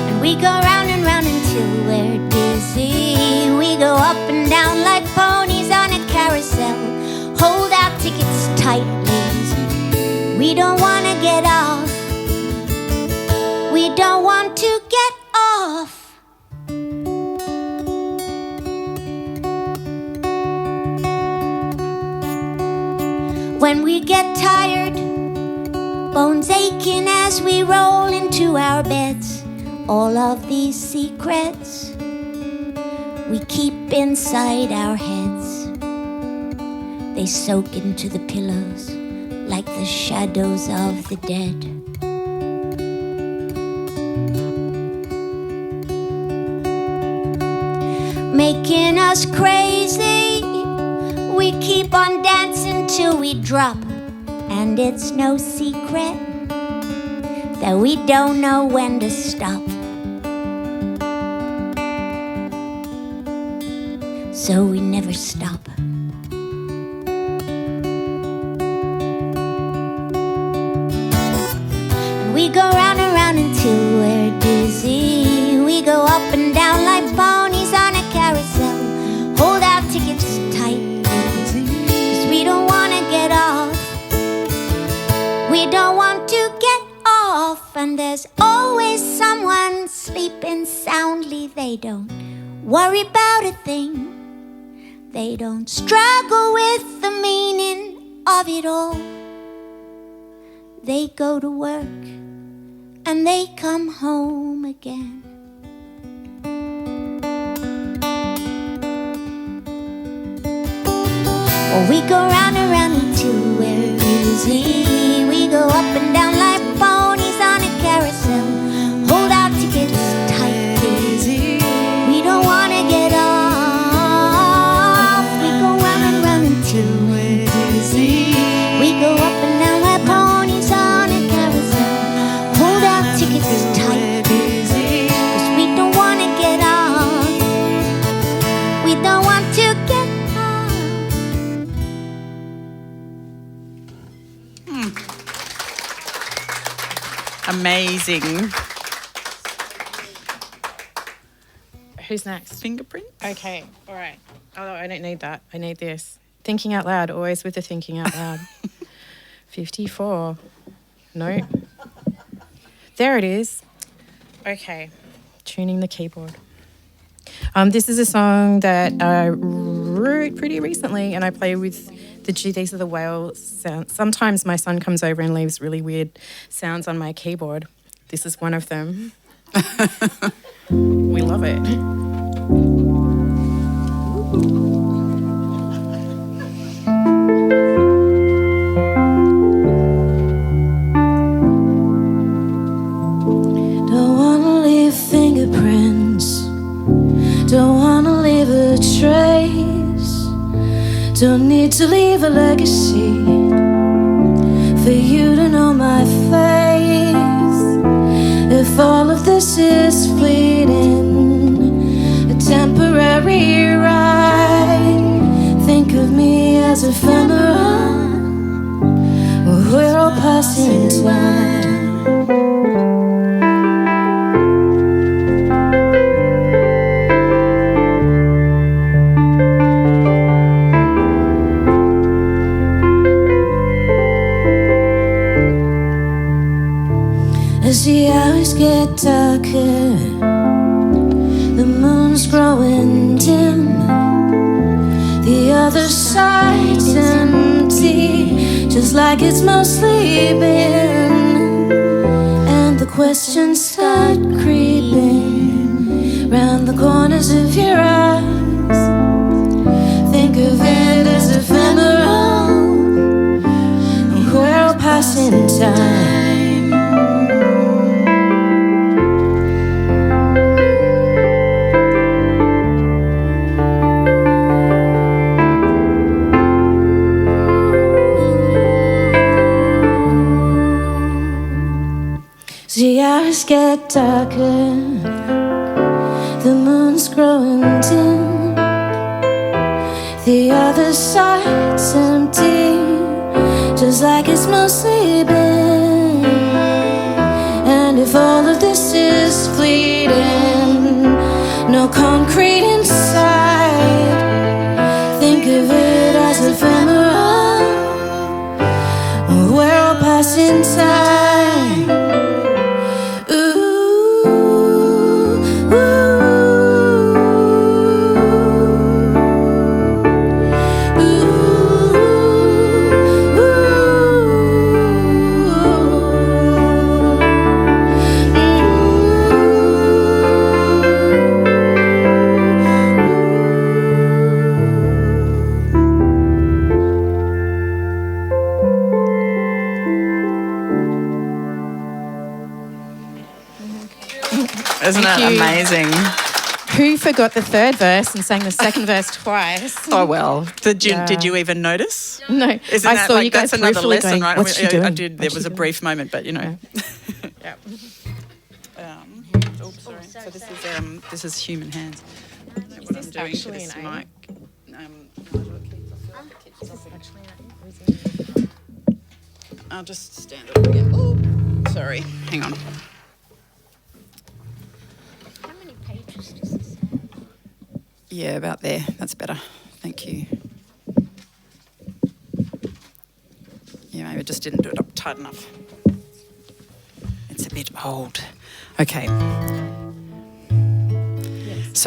And we go round and round until we're dizzy. We go up and down like ponies on a carousel. Hold our tickets tightly. We don't want to get off. We don't want to get off. When we get tired, bones aching as we roll into our beds, all of these secrets we keep inside our heads. They soak into the pillows like the shadows of the dead. Making us crazy, we keep on dancing till we drop. And it's no secret that we don't know when to stop. So we never stop. We go round and round until we're dizzy. We go up and down like ponies on a carousel. Hold our tickets tightly, 'cause we don't want to get off. We don't want to get off. And there's always someone sleeping happy, they don't worry about a thing. They don't struggle with the meaning of it all. They go to work and they come home again. Well, we go round and round until we're dizzy. We go up and down like ponies on a carousel. Hold our tickets tight, dizzy. We don't want to get off. We go round and round until we're dizzy. We go up and down like ponies on a carousel. Hold our tickets tight, dizzy. 'Cause we don't want to get off. We don't want to get Amazing. Who's next? Fingerprint? Okay, all right. Oh, I don't need that. I need this. Thinking out loud, always with the thinking out loud. 54. No. There it is. Okay, tuning the keyboard. This is a song that I wrote pretty recently, and I play with these are the whale sounds. Sometimes my son comes over and leaves really weird sounds on my keyboard. This is one of them. We love it. Don't wanna leave fingerprints, don't wanna leave a trace, don't need to leave a legacy for you to know my face. If all of this is fleeting, a temporary ride, think of me as ephemeral, we're all passing time. As the hours get darker, the moon's growing dim, the other side's empty, just like it's mostly been. And the questions start creeping round the corners of your eyes. Think of it as ephemeral, we're all passing time. The hours get darker, the moon's growing dim, the other side's empty, just like it's mostly been. And if all of this is fleeting, no concrete inside, think of it as ephemeral, we're all passing time. Isn't it amazing? Who forgot the third verse and sang the second verse twice? Oh, well. Did you even notice? No. Isn't I that saw like, you guys that's another briefly lesson, going, right? what's she doing? I did. There was a brief moment, but you know. Yeah. Oops, sorry. So this is human hands. What I'm doing to this mic. I'll just stand up again. Oh, sorry. Hang on. How many pages does this have? Yeah, about there. That's better. Thank you. Yeah, maybe I just didn't do it up tight enough. It's a bit old. Okay.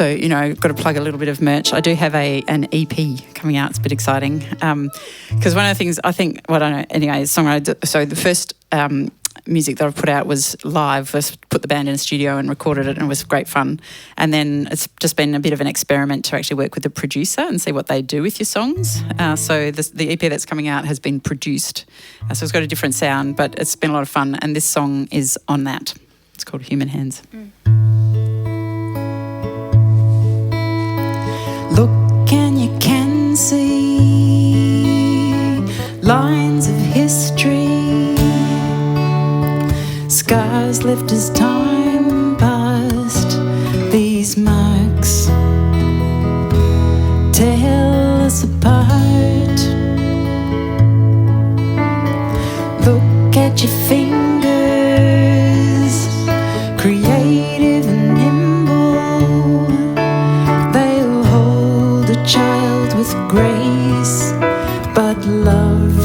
So, you know, got to plug a little bit of merch. I do have an EP coming out. It's a bit exciting. Because one of the things I think, well, I don't know, anyway, songwriter. So the first music that I've put out was live. First put the band in a studio and recorded it, and it was great fun. And then it's just been a bit of an experiment to actually work with the producer and see what they do with your songs. So the EP that's coming out has been produced. So it's got a different sound, but it's been a lot of fun. And this song is on that. It's called Human Hands. Look and you can see lines of history, scars left as time passed. These marks tear us apart. Look at your fingers, creative and nimble. They'll hold a child with grace, but love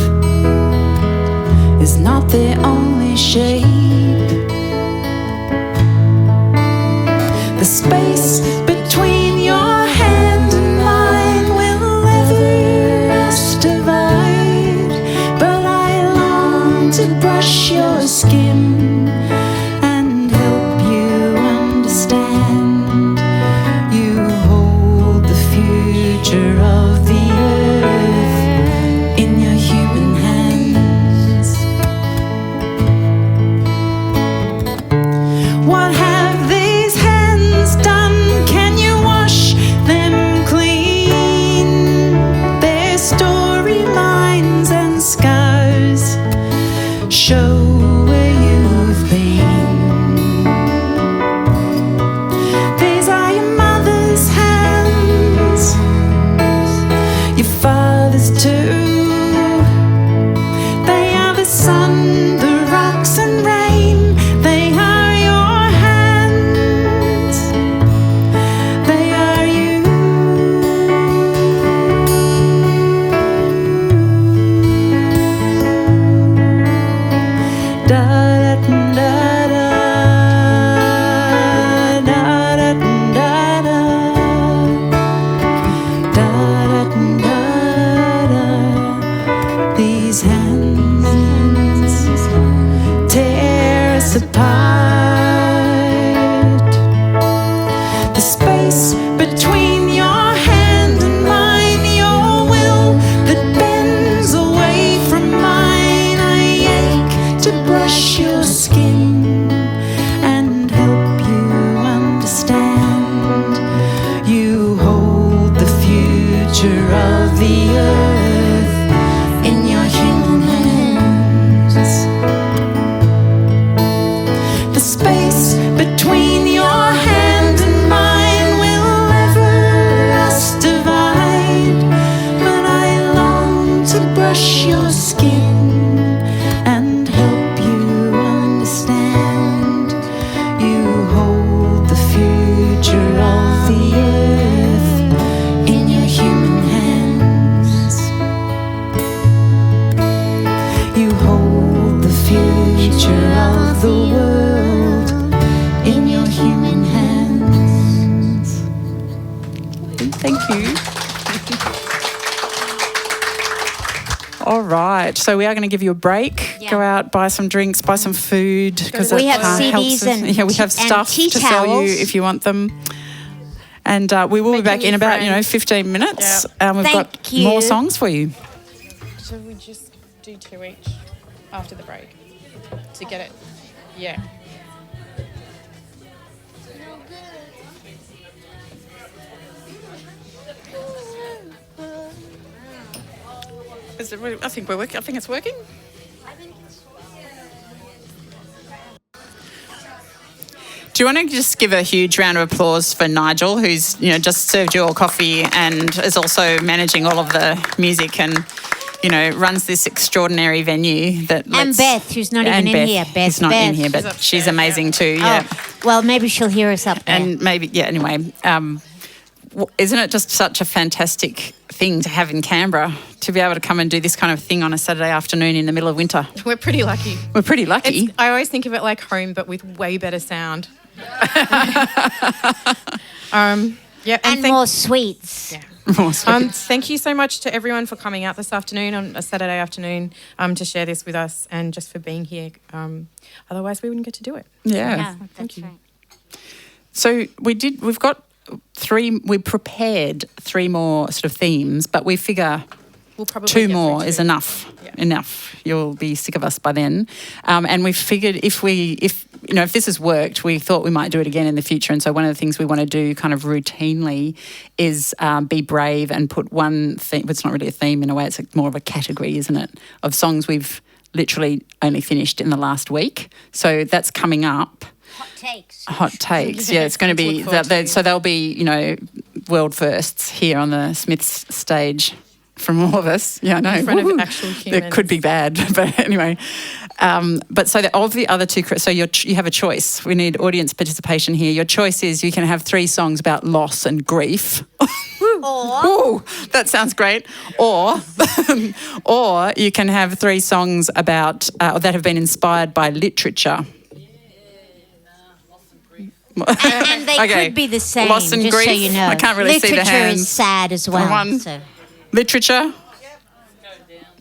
is not their only shape. The space between your hand and mine will never us divide, but I long to brush your skin and help you understand. You hold the future of the earth in your human hands. What have these hands done? Can you wash them clean? Their story, lines and scars show where you've been. These are your mother's hands, your father's too. They are the sun, the rocks and rain. They are your hands. They are you. Da da da da da da da da da da. These hands tear us apart. The space between your hand and mine, your will that bends away from mine. I ache to brush your skin and help you understand. You hold the future of the earth in your human hands. The space between your hand and mine will never us divide, but I long to brush your skin and help you understand. You hold the future of the earth in your human hands. You hold the future of the world in your human hands. Thank you. All right, so we are going to give you a break. Yeah. Go out, buy some drinks, buy some food, because We have helps CDs us. and Yeah, we have and stuff tea to sell you towels. if you want them. And we will be back in about 15 minutes. We've Thank got you. more songs for you. Should we just do 2 each after the break to get it? Yeah. Is it really, I think we're working. I think it's working. Do you want to just give a huge round of applause for Nigel, who's just served you all coffee and is also managing all of the music and runs this extraordinary venue that. And Beth, who's not even in here. Beth, who's not in here, but She's she's upstairs, amazing too. Yeah, Well, maybe she'll hear us up there. and maybe anyway. Isn't it just such a fantastic thing to have in Canberra, to be able to come and do this kind of thing on a Saturday afternoon in the middle of winter? We're pretty lucky. We're pretty lucky. I always think of it like home, but with way better sound. Yeah, and more sweets. Yeah. More sweets. Thank you so much to everyone for coming out this afternoon on a Saturday afternoon to share this with us and just for being here. Otherwise, we wouldn't get to do it. Yeah. That's right. So we've got we prepared 3 more sort of themes, but we figure We'll probably 2 get more through is 2. enough. Yeah. Enough. You'll be sick of us by then. And we figured if this has worked, we thought we might do it again in the future. And so one of the things we want to do kind of routinely is be brave and put one theme. It's not really a theme in a way. It's more of a category, isn't it? Of songs we've literally only finished in the last week. So that's coming up. Hot takes. Yeah, it's going to be so there'll be world firsts here on the Smiths stage from all of us. Yeah, I know. In front of actual humans. It could be bad, but anyway. But so of the other 2, so you have a choice. We need audience participation here. Your choice is you can have 3 songs about loss and grief. Ooh, that sounds great. Or you can have 3 songs about that have been inspired by literature. And they could be the same, Loss and just grief. so you know. I can't really see the hands. Literature is sad as well. One. So. Literature?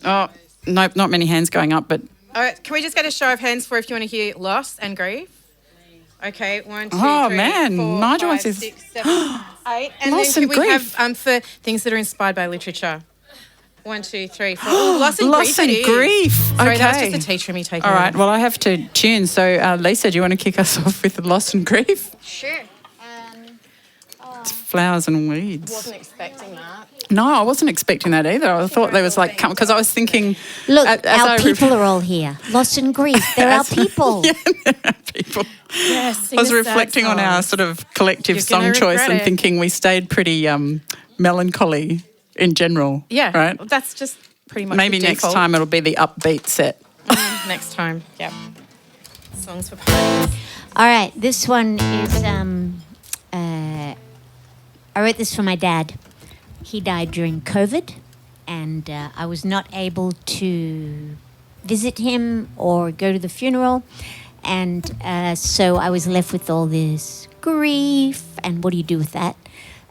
Oh, nope, not many hands going up, but... All right, can we just get a show of hands for if you want to hear loss and grief? Okay, 1, 2, Oh, 3, man, 4, Nigel 5, wants his- 6, 7, 8. And Loss then and can we grief. have for things that are inspired by literature? 1, 2, 3, 4. Ooh, loss and grief. Loss and it is. grief. Sorry, that was Okay. just a teacher me taking. All right, over. well, I have to tune. So, Lisa, do you want to kick us off with loss and grief? Sure. It's flowers and weeds. Wasn't expecting that. No, I wasn't expecting that either. I thought there was like, because I was thinking... Look, as our I people are all here. Loss and grief. They're our people. people. Yes, I was reflecting on our sort of collective You're song gonna choice regret and it. thinking we stayed pretty melancholy in general. Yeah, Right? that's just pretty much Maybe the next default. time it'll be the upbeat set. Next time, yep. Songs for parties. All right, this one is, I wrote this for my dad. He died during COVID, and I was not able to visit him or go to the funeral. And so I was left with all this grief, and what do you do with that?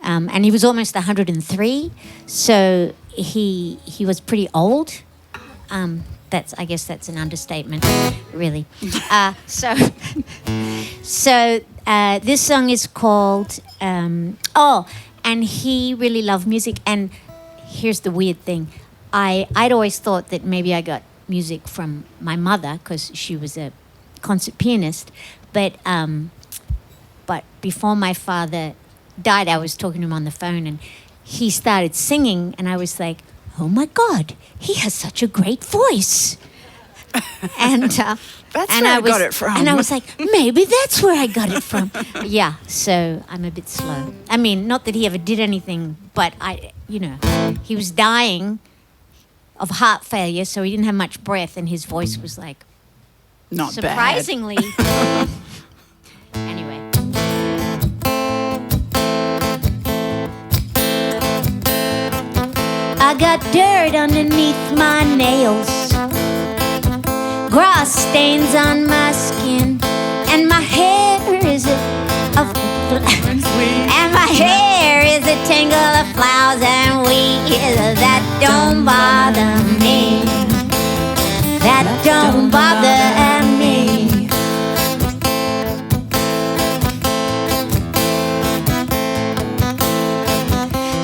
And he was almost 103, so he was pretty old. I guess that's an understatement, really. So this song is called, and he really loved music. And here's the weird thing. I'd always thought that maybe I got music from my mother because she was a concert pianist. But before my father died, I was talking to him on the phone, and he started singing, and I was like, oh my God, he has such a great voice. And That's and where I was, got it from. And I was like, maybe that's where I got it from. Yeah, so I'm a bit slow. I mean, not that he ever did anything, but he was dying of heart failure, so he didn't have much breath, and his voice was like, Not surprisingly. Anyway. I got dirt underneath my nails, grass stains on my skin, and my hair is a tangle of flowers and weeds. That don't bother me. That don't bother me.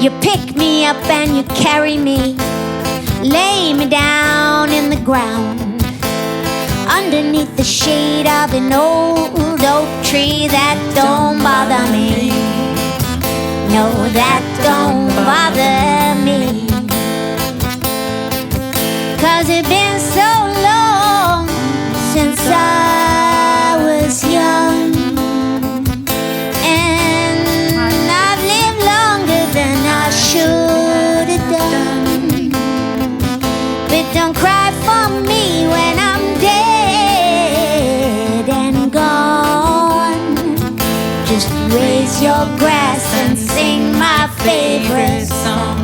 You pick me up and you carry me, lay me down in the ground, underneath the shade of an old oak tree. That don't bother me. No, that don't bother me. 'Cause it's been so long since I was young, and I've lived longer than I should have done. But don't cry for me when I'm dead and gone. Just raise your grass and sing my favorite song.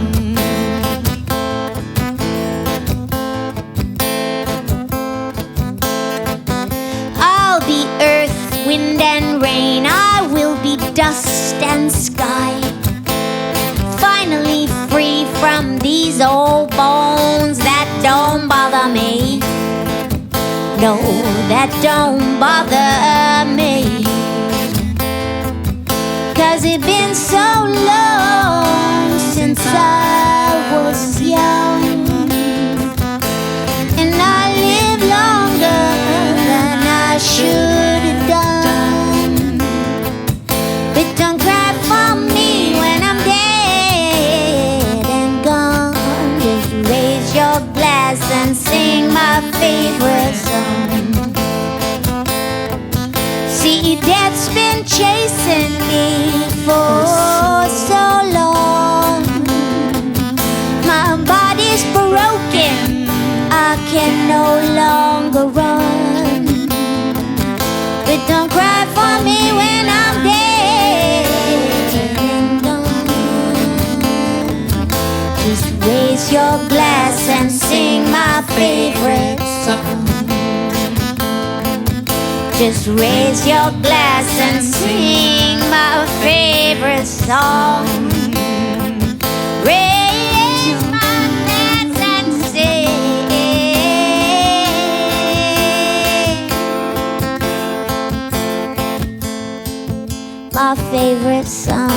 I'll be earth, wind and rain. I will be dust and sky. No, that don't bother me, 'cause it's been so long since I was young, and I live longer than I should have done. But don't cry for me when I'm dead and gone. Just raise your glass and sing my favorite song. See, death's been chasing me for so long. My body's broken, I can no longer run. But don't cry for me when I'm dead and gone. Just raise your glass and sing my favorite song. Just raise your glass and sing my favorite song. Raise my glass and sing my favorite song.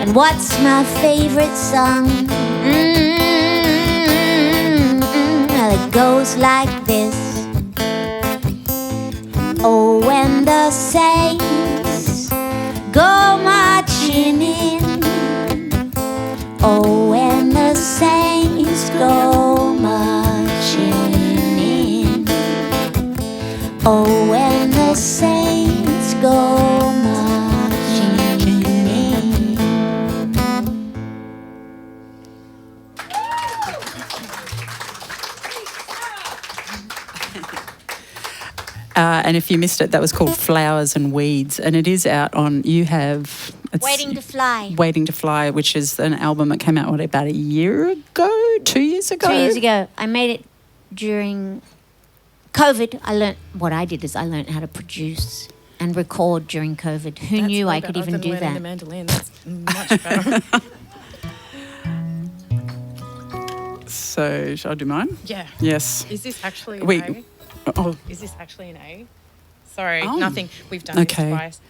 And what's my favorite song? Well, it goes like this. Oh, when the saints go marching in. Oh, when the saints go marching in. Oh, when the saints go marching in. And if you missed it, that was called Flowers and Weeds, and it is out on, you have... Waiting to Fly. Waiting to Fly, which is an album that came out, what, about a year ago? 2 years ago? 2 years ago. I made it during COVID. I learned, what I did is I learned how to produce and record during COVID. Who knew I could even do that? The mandolin. That's much better. So, shall I do mine? Yeah. Yes. Is this actually an A? Oh. Is this actually an A? Sorry, Oh. nothing. We've done Okay. this twice.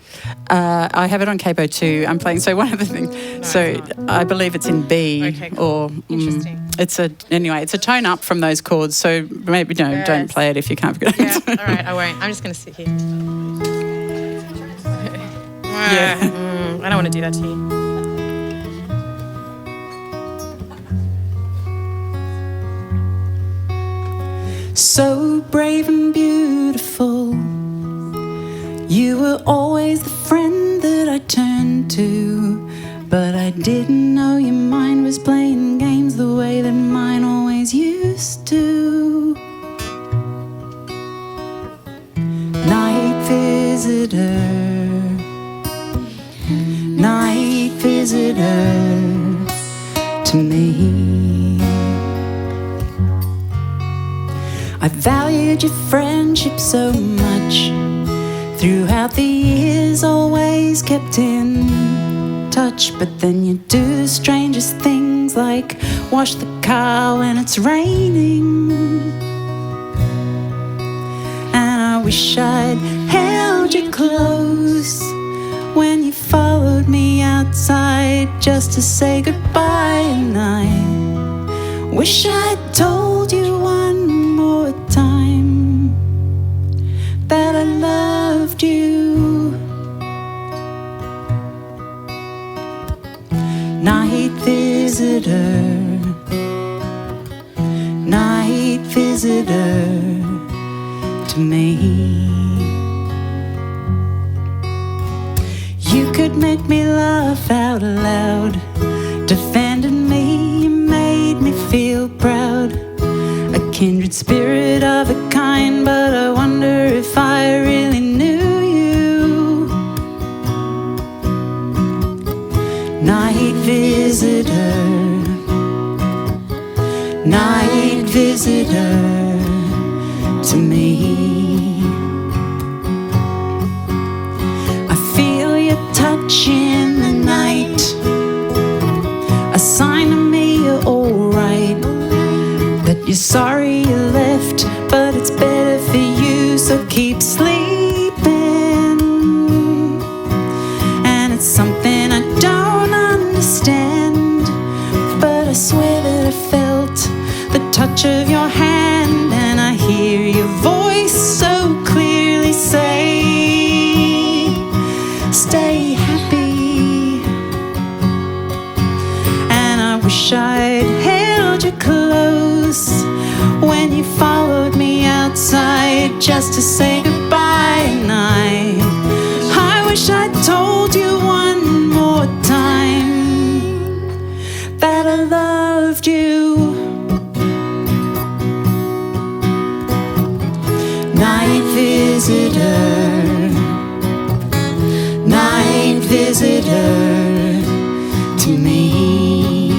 I have it on capo too. I'm playing. So one of the things. So it's I believe it's in B. Okay, cool. Or Interesting. it's a tone up from those chords. So maybe don't Yes. play it if you can't figure it Yeah, out. all right, I won't. I'm just going to sit here. Yeah. I don't want to do that to you. So brave and beautiful, you were always the friend that I turned to, but I didn't know your mind was playing games the way that mine always used to. Night visitor, night visitor to me. I valued your friendship so much. Throughout the years, always kept in touch. But then you do the strangest things, like wash the car when it's raining. And I wish I'd held you close when you followed me outside just to say goodbye. And I wish I'd told you one more time that I loved you. Night visitor, night visitor to me. You could make me laugh out loud, defended me, you made me feel proud. A kindred spirit of a kind, but I wonder if I really knew you. Night visitor, night visitor to me. I feel your touch in the night, a sign to me you're alright, that you're sorry you left you followed me outside just to say goodbye, and I wish I'd told you one more time that I loved you. Night visitor to me.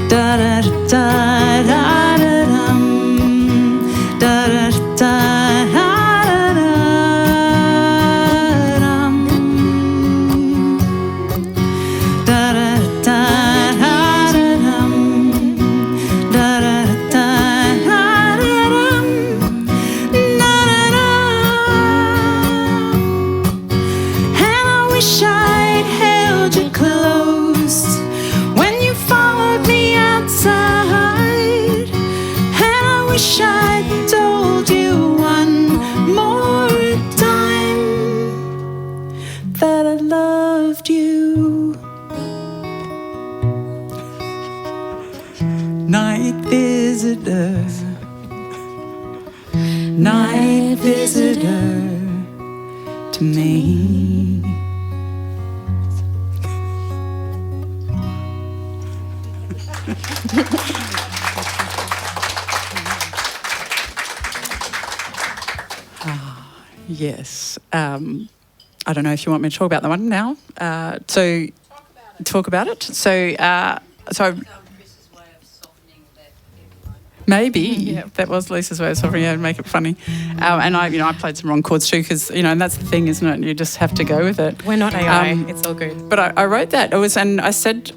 Da da da da da dum, da da da da da dum, da da da da dum, da da da da dum, da da. And I wish I'd held you close when you followed me outside, and I wish I'd told you one more time that I loved you. Night visitor, night visitor to me. Yes. I don't know if you want me to talk about that one now. Talk about it. So Chris's way of softening that everyone. maybe that was Lisa's way of softening it and make it funny. And I played some wrong chords too, because and that's the thing, isn't it? You just have to go with it. We're not AI. It's all good. But I wrote that. And I said.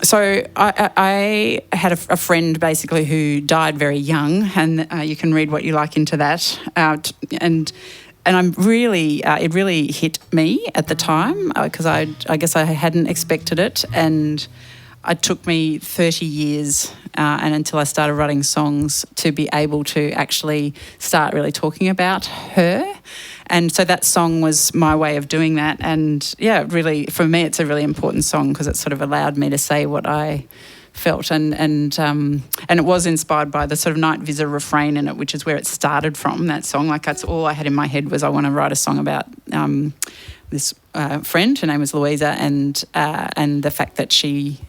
So I had a friend basically who died very young, and you can read what you like into that. And I'm really, it really hit me at the time, because I guess I hadn't expected it, and it took me 30 years and until I started writing songs to be able to actually start really talking about her. And so that song was my way of doing that. And yeah, really, for me, it's a really important song because it sort of allowed me to say what I felt. And it was inspired by the sort of night visitor refrain in it, which is where it started from, that song. Like, that's all I had in my head was I want to write a song about this friend. Her name was Louisa, and the fact that she...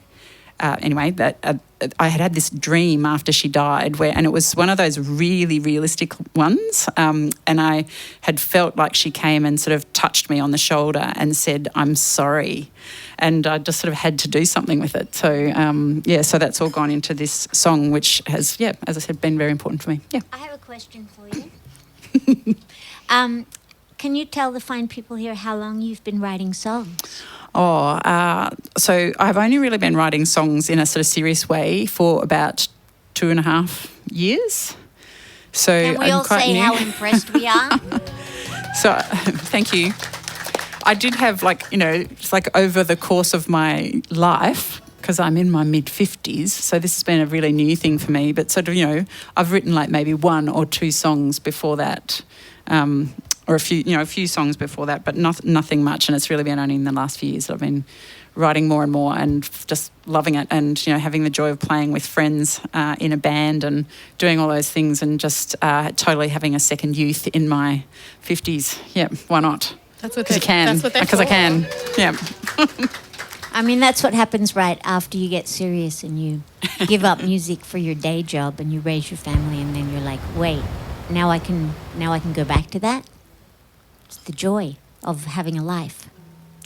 I had this dream after she died and it was one of those really realistic ones, and I had felt like she came and sort of touched me on the shoulder and said, "I'm sorry," and I just sort of had to do something with it. So, so that's all gone into this song, which has, as I said, been very important for me. Yeah. I have a question for you. Can you tell the fine people here how long you've been writing songs? So I've only really been writing songs in a sort of serious way for about 2.5 years. So can we all say how impressed we are? So thank you. I did have it's like over the course of my life, because I'm in my mid-50s, so this has been a really new thing for me, but sort of, I've written like maybe 1 or 2 songs before that, or a few songs before that, but nothing much. And it's really been only in the last few years that I've been writing more and more and just loving it, and having the joy of playing with friends in a band and doing all those things, and just totally having a second youth in my 50s. Yeah, why not? That's what you can. That's what they're because I can. Yeah. I mean, that's what happens right after you get serious and you give up music for your day job and you raise your family, and then you're like, wait, now I can go back to that. It's the joy of having a life.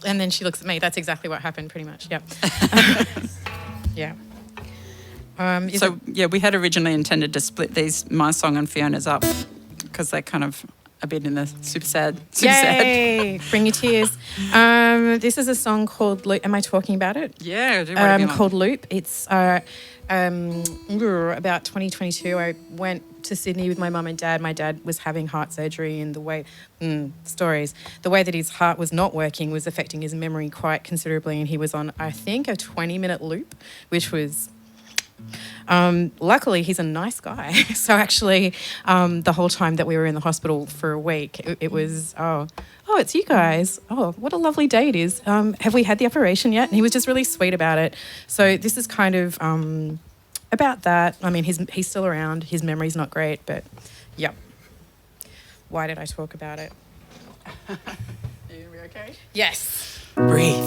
And then she looks at me. That's exactly what happened, pretty much. Yep. Yeah. We had originally intended to split my song and Fiona's up because they're kind of a bit in the super sad. Yay! Bring your tears. This is a song called Loop. Am I talking about it? Yeah. Called Loop. It's about 2022. I went to Sydney with my mum and dad. My dad was having heart surgery, and the way that his heart was not working was affecting his memory quite considerably, and he was on, I think, a 20-minute loop, which was... luckily, he's a nice guy. So actually, the whole time that we were in the hospital for a week, it was, oh, it's you guys. Oh, what a lovely day it is. Have we had the operation yet? And he was just really sweet about it. So this is kind of About that. I mean, he's still around. His memory's not great, but yep. Why did I talk about it? Are you gonna be okay? Yes. Breathe.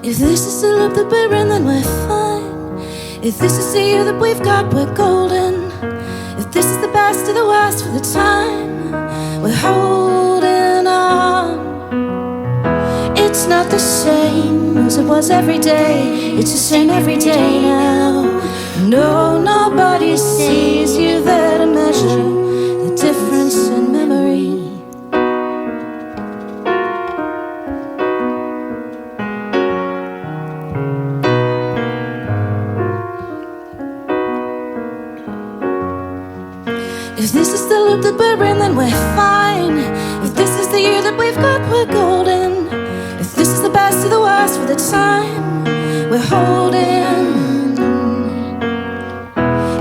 If this is the loop that we're in, then we're fine. If this is the year that we've got, we're golden. If this is the best of the worst for the time, we're holding on. It's not the same as it was every day. It's the same every day now. No, nobody sees you there to measure the difference in memory. If this is the loop that we're in, then we're fine. If this is the year that we've got, we're golden. If this is the best of the worst for the time, we're holding.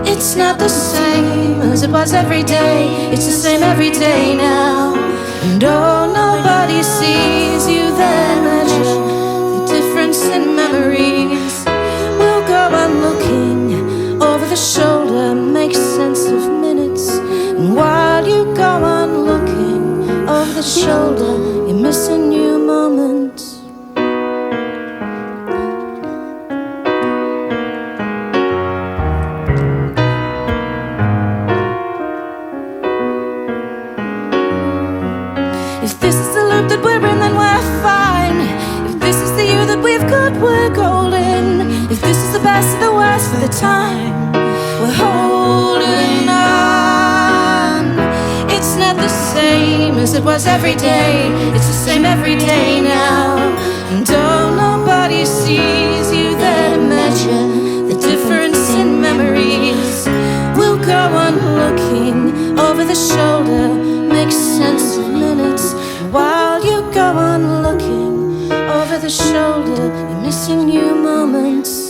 It's not the same as it was every day. It's the same every day now. And oh, nobody sees you there measure the difference in memories. We'll go on looking over the shoulder, make sense of minutes. And while you go on looking over the shoulder, you're missing new moments. If this is the loop that we're in, then we're fine. If this is the year that we've got, we're golden. If this is the best of the worst for the time, we're holding on. It's not the same as it was every day. It's the same every day now. And oh, nobody sees you there to measure the difference in memories. We'll go on looking over the shoulder, make sense of minutes. While you go on looking over the shoulder, you're missing new moments.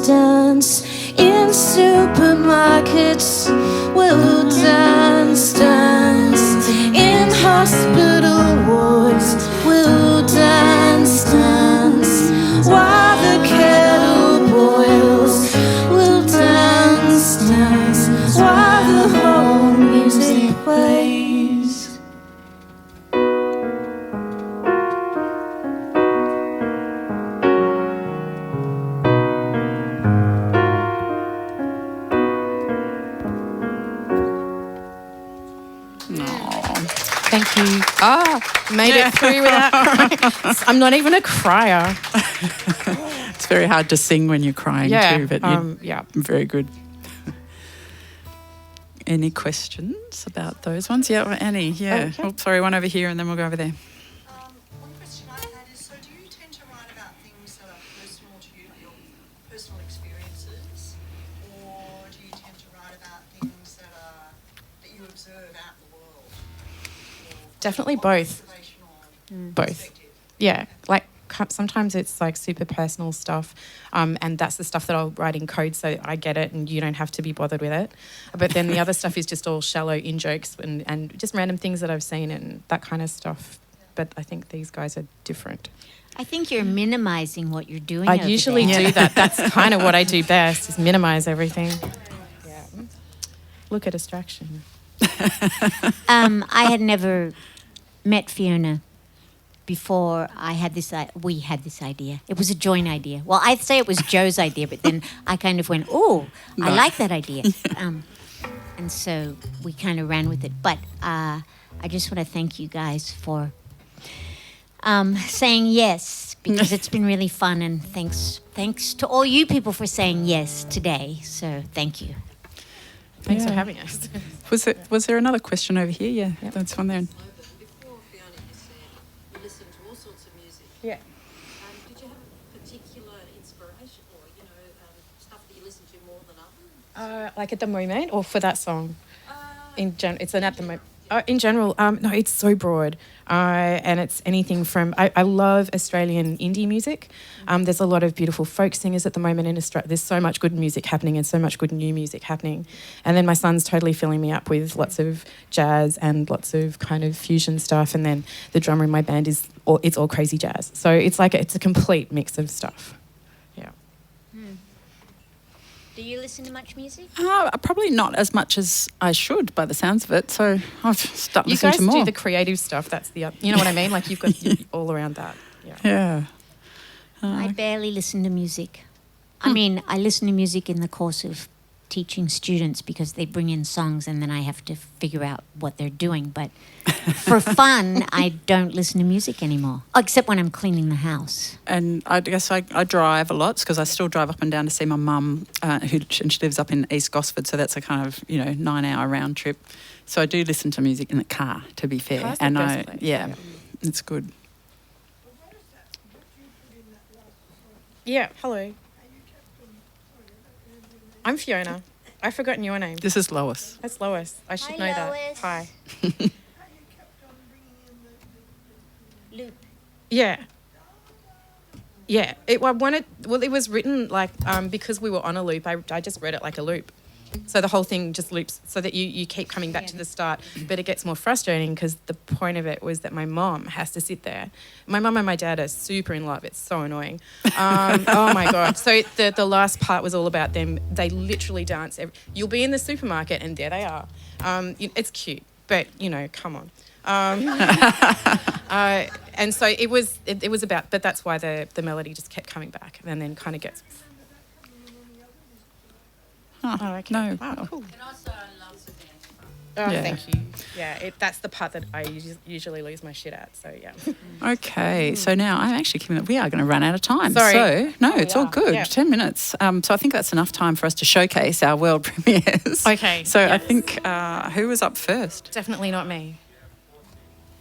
Dance in supermarkets, we'll dance in hospital wards, we'll dance while the kettle boils, we'll dance while the home music plays. Thank you. Made it through without crying. I'm not even a crier. It's very hard to sing when you're crying too, but yeah. very good. Any questions about those ones? Yeah, Annie, yeah. Okay. Oh, sorry, one over here and then we'll go over there. One question I had is, so do you tend to write about things that are personal to you, your personal experiences, or do you tend to write about things that you observe out in the world? Definitely both. Both. Perspective? Yeah, like sometimes it's like super personal stuff, and that's the stuff that I'll write in code so I get it and you don't have to be bothered with it. But then the other stuff is just all shallow in-jokes and just random things that I've seen and that kind of stuff. But I think these guys are different. I think you're minimizing what you're doing. I over usually there. do that. That's kind of what I do best, is minimize everything. Yeah. Look at distraction. I had never met Fiona before we had this idea. It was a joint idea. Well, I'd say it was Joe's idea, but then I kind of went, oh, I like that idea. And so we kind of ran with it. But I just want to thank you guys for saying yes, because it's been really fun. And thanks to all you people for saying yes today. So thank you. Thanks for having us. Was there another question over here? Yeah, that's one there. Before Fiona, you said you listen to all sorts of music. Yeah. Like at the moment, or for that song? In general, it's an at the moment. In general, no, it's so broad, and it's anything from. I love Australian indie music. There's a lot of beautiful folk singers at the moment in Australia. There's so much good music happening and so much good new music happening, and then my son's totally filling me up with lots of jazz and lots of kind of fusion stuff. And then the drummer in my band it's all crazy jazz. So it's a complete mix of stuff. Yeah. Do you listen to much music? Probably not as much as I should, by the sounds of it. So I've started listening to more. You guys do the creative stuff. That's you know what I mean? Like you've got all around that. Yeah. I barely listen to music. I mean, I listen to music in the course of teaching students because they bring in songs and then I have to figure out what they're doing. But for fun, I don't listen to music anymore, except when I'm cleaning the house. And I guess I drive a lot because I still drive up and down to see my mum, and she lives up in East Gosford, so that's a kind of 9-hour round trip. So I do listen to music in the car, to be fair. Car's the and best place. It's good. Yeah, hello. I'm Fiona. I've forgotten your name. This is Lois. That's Lois. I should know Lois. that. Hi. Loop. Yeah. Yeah. It was written like because we were on a loop. I just read it like a loop. So the whole thing just loops so that you keep coming back to the start. But it gets more frustrating because the point of it was that my mom has to sit there. My mum and my dad are super in love. It's so annoying. Oh, my God. So the last part was all about them. They literally dance. You'll be in the supermarket and there they are. It's cute, but, come on. And so it was about, but that's why the melody just kept coming back and then kind of gets... Oh, okay. No. Wow, cool. And also I love the dance part. Oh, Yeah. thank you. Yeah, that's the part that I usually lose my shit at, so yeah. Okay, so now I'm actually we are going to run out of time. Sorry. So, no, Oh, it's all yeah. good. Yeah. 10 minutes. So I think that's enough time for us to showcase our world premieres. Okay, So I yes. think, who was up first? Definitely not me.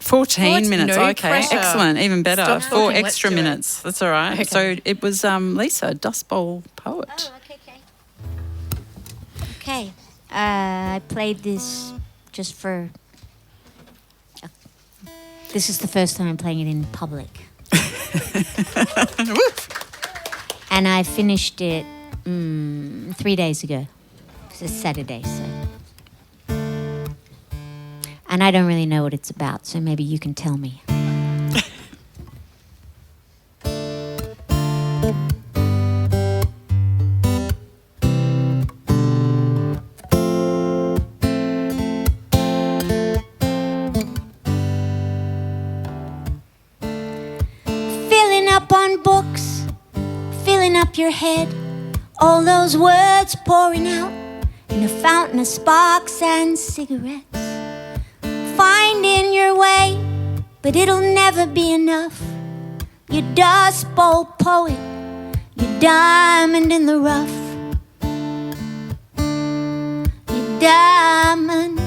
14 minutes. No Okay, pressure. excellent. Even better. Stop 4 talking, let's extra do it. minutes. That's all right. Okay. So it was Lisa, Dust Bowl Poet. Oh, okay. Okay. I played this just for... This is the first time I'm playing it in public. And I finished it 3 days ago. It's a Saturday, so... And I don't really know what it's about, so maybe you can tell me. Filling up on books, filling up your head, all those words pouring out in a fountain of sparks and cigarettes. Finding your way, but it'll never be enough. You dust bowl poet, you diamond in the rough. You diamond.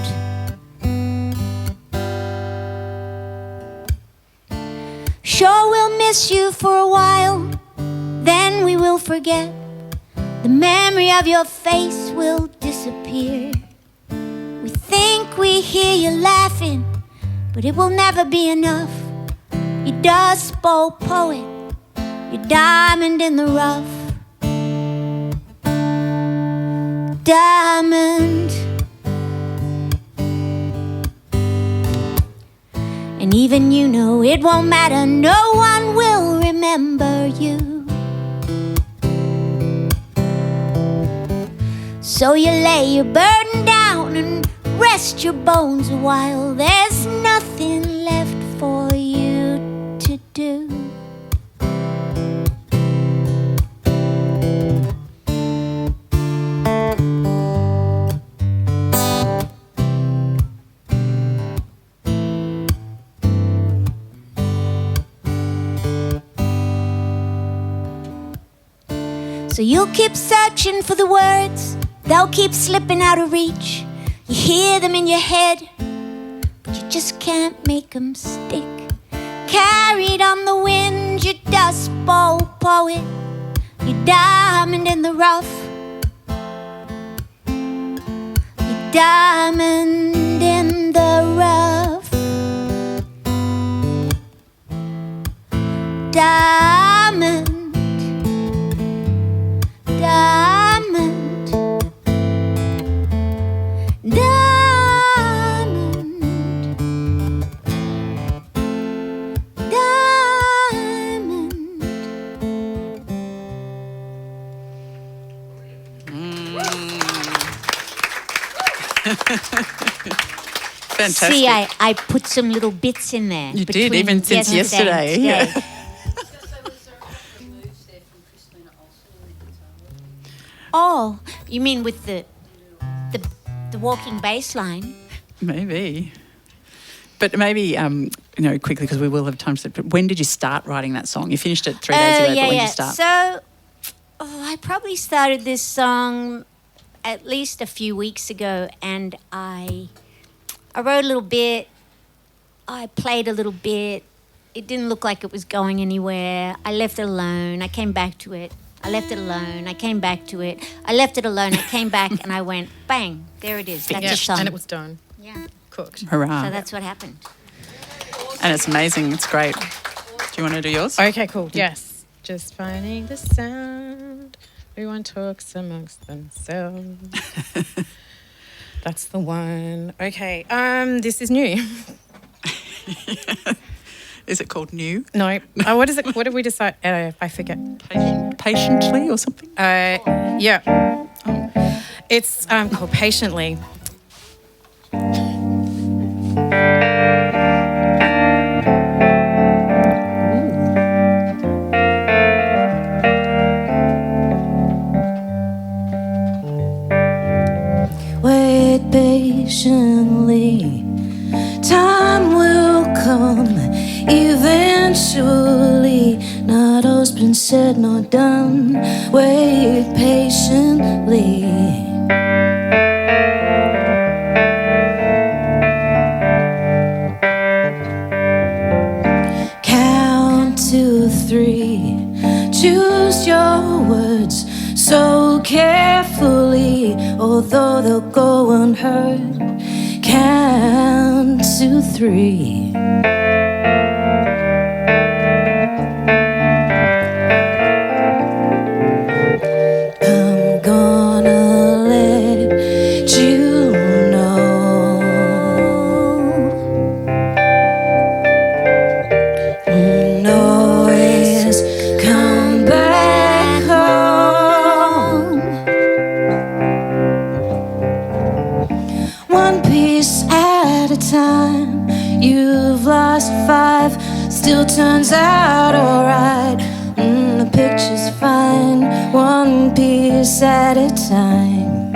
Sure, we'll miss you for a while, then we will forget. The memory of your face will disappear. We think we hear you laughing, but it will never be enough. You dust bowl poet, you diamond in the rough. Diamond. And even you know it won't matter, no one will remember you. So you lay your burden down and rest your bones a while. There's nothing left for you to do. So you'll keep searching for the words, they'll keep slipping out of reach. You hear them in your head, but you just can't make them stick. Carried on the wind, you dust bowl poet, you diamond in the rough. diamond in the rough, diamond, diamond, diamond, diamond. Fantastic. See, I put some little bits in there. You did, between even since yesterday. and Yeah. today. So was there a couple of moves there from Christina Olsen in the guitar? Oh, you mean with the walking bass line? Maybe. But maybe, quickly, because we will have time to... But when did you start writing that song? You finished it 3 days ago, but when did you start? So, I probably started this song at least a few weeks ago, and I wrote a little bit, I played a little bit. It didn't look like it was going anywhere. I left it alone. I came back to it. I left it alone. I came back to it. I left it alone. I came back and I went, bang, there it is. That's a song. And it was done. Yeah. Cooked. Hurrah. So that's what happened. And it's amazing. It's great. Do you want to do yours? Okay, cool. Yes. Just finding the sound. Everyone talks amongst themselves. That's the one. Okay. This is new. Is it called New? No. What is it? What did we decide? I forget. Patiently or something? Yeah. It's called Patiently. Wait patiently, time will come eventually. Not all's been said nor done. Wait patiently. Count to 3. Choose your words so carefully, although they'll go unheard. Count to 3. I'm gonna let you know. Always come back home. One piece at a time. You've lost 5, still turns out alright. The picture's fine. One piece at a time.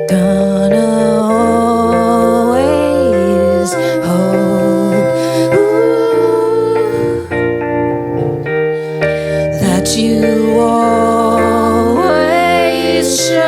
Gonna always hope that you always show.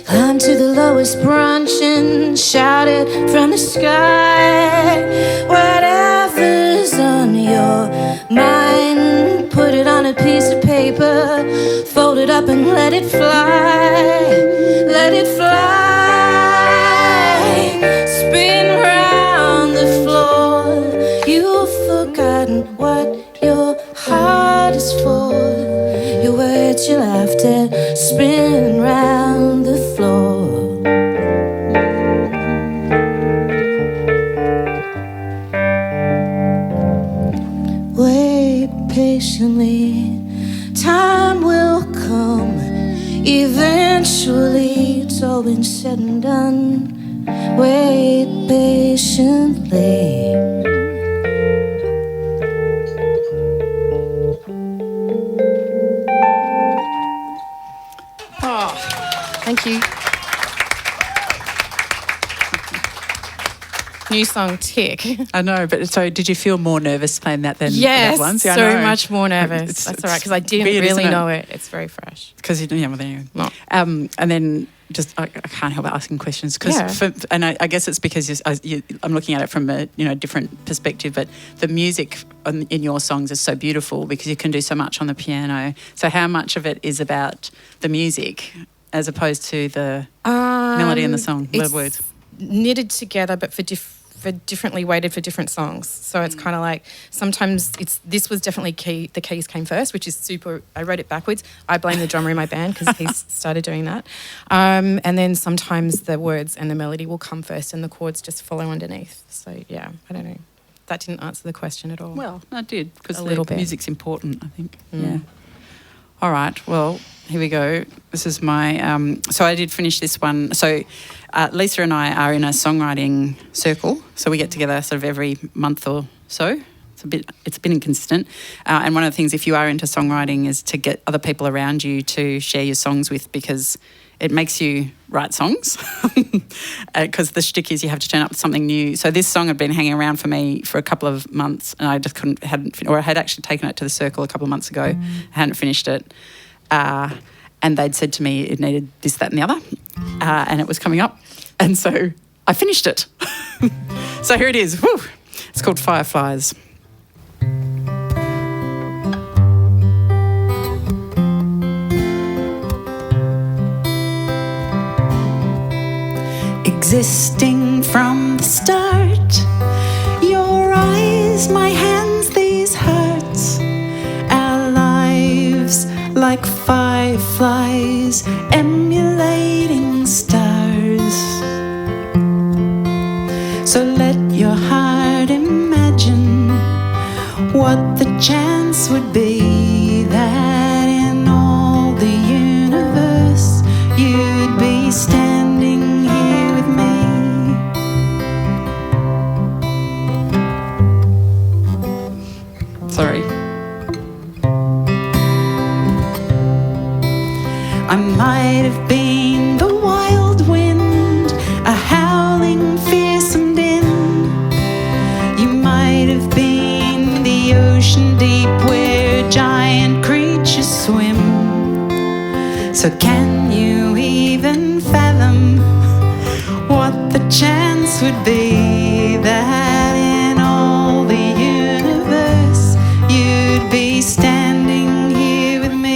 Climb to the lowest branch and shout it from the sky. Whatever's on your mind, put it on a piece of paper, fold it up and let it fly. Let it fly. Spin round the floor. You've forgotten what your heart is for. Your words, your laughter, spin round the floor. Wait patiently, time will come eventually. It's all been said and done. Wait patiently. Thank you. New song, Tick. I know, but so did you feel more nervous playing that than Yes, that one? See, I so know. much more nervous. That's all right, because I didn't weird, really isn't it? know it. It's very fresh. Because you do, yeah, well, there you go. No. And then just I can't help asking questions because, Yeah. I guess it's because I'm looking at it from a different perspective. But the music in your songs is so beautiful because you can do so much on the piano. So how much of it is about the music as opposed to the melody in the song, the words? Knitted together, but for differently weighted for different songs. So it's kind of like sometimes this was definitely the keys came first, which is super. I wrote it backwards. I blame the drummer in my band because he started doing that. And then sometimes the words and the melody will come first and the chords just follow underneath. So yeah, I don't know. That didn't answer the question at all. Well, I did because A little bit. music's important, I think. Yeah. All right. Well, here we go. This is my. So I did finish this one. So Lisa and I are in a songwriting circle. So we get together sort of every month or so. It's a bit inconsistent. And one of the things, if you are into songwriting, is to get other people around you to share your songs with because it makes you write songs. Because the shtick is you have to turn up with something new. So this song had been hanging around for me for a couple of months, and I just I had actually taken it to the circle a couple of months ago. I hadn't finished it. And they'd said to me it needed this, that and the other. And it was coming up. And so I finished it. So here it is. Woo. It's called Fireflies. Existing from the start, your eyes, my hands, these hurts, our lives like fireflies emulating stars. So let your heart imagine what the chance would be that in all the universe you'd be standing here with me. Sorry. I might have been the wild wind, a howling fearsome din. You might have been the ocean deep where giant creatures swim. So can you even fathom what the chance would be that in all the universe you'd be standing here with me?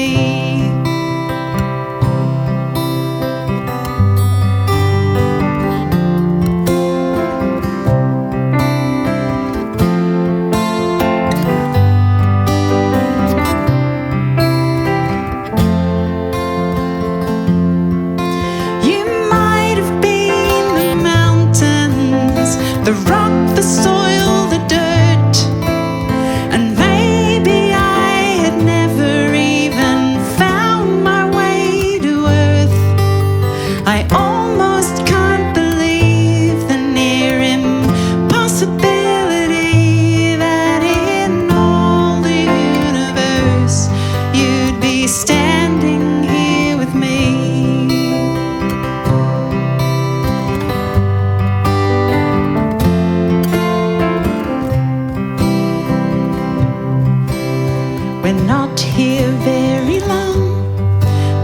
The rock, the soil, the dirt. And maybe I had never even found my way to earth. I almost can't believe the near impossibility that in all the universe you'd be standing here with me. Not here very long,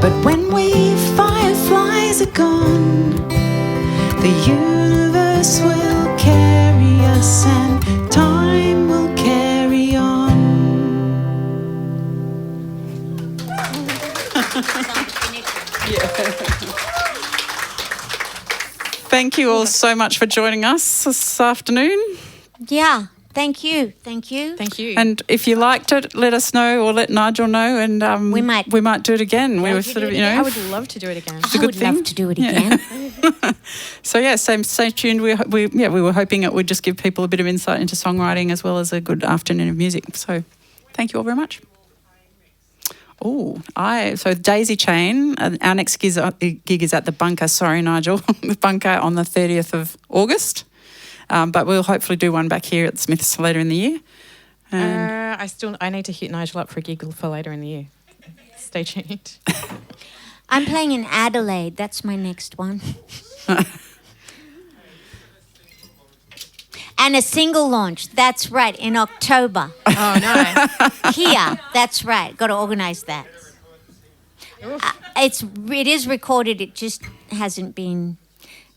but when we fireflies are gone, the universe will carry us and time will carry on. Thank you all so much for joining us this afternoon. Yeah. Thank you. Thank you. Thank you. And if you liked it, let us know or let Nigel know, and we might do it again. We were sort of, I would love to do it again. I would love to do it again. So yeah, stay tuned. We were hoping it would just give people a bit of insight into songwriting as well as a good afternoon of music. So thank you all very much. So Daisy Chain. Our next gig is at the Bunker. Sorry, Nigel, the Bunker on the 30th of August. But we'll hopefully do one back here at Smiths later in the year. I need to hit Nigel up for a gig for later in the year. Stay tuned. I'm playing in Adelaide. That's my next one. And a single launch. That's right, in October. Oh, nice. Here. That's right. Got to organise that. It is recorded. It just hasn't been.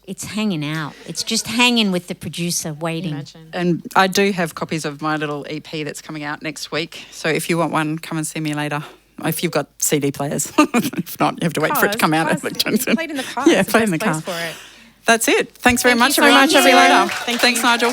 It's hanging out. It's just hanging with the producer, waiting. Imagine. And I do have copies of my little EP that's coming out next week. So if you want one, come and see me later. If you've got CD players. If not, you have to wait for it to come out. Played in the car. Yeah, It's the play in the best car. place for it. That's it. Thanks very much, you so everyone. much, See you everyone. later. Thanks, Nigel.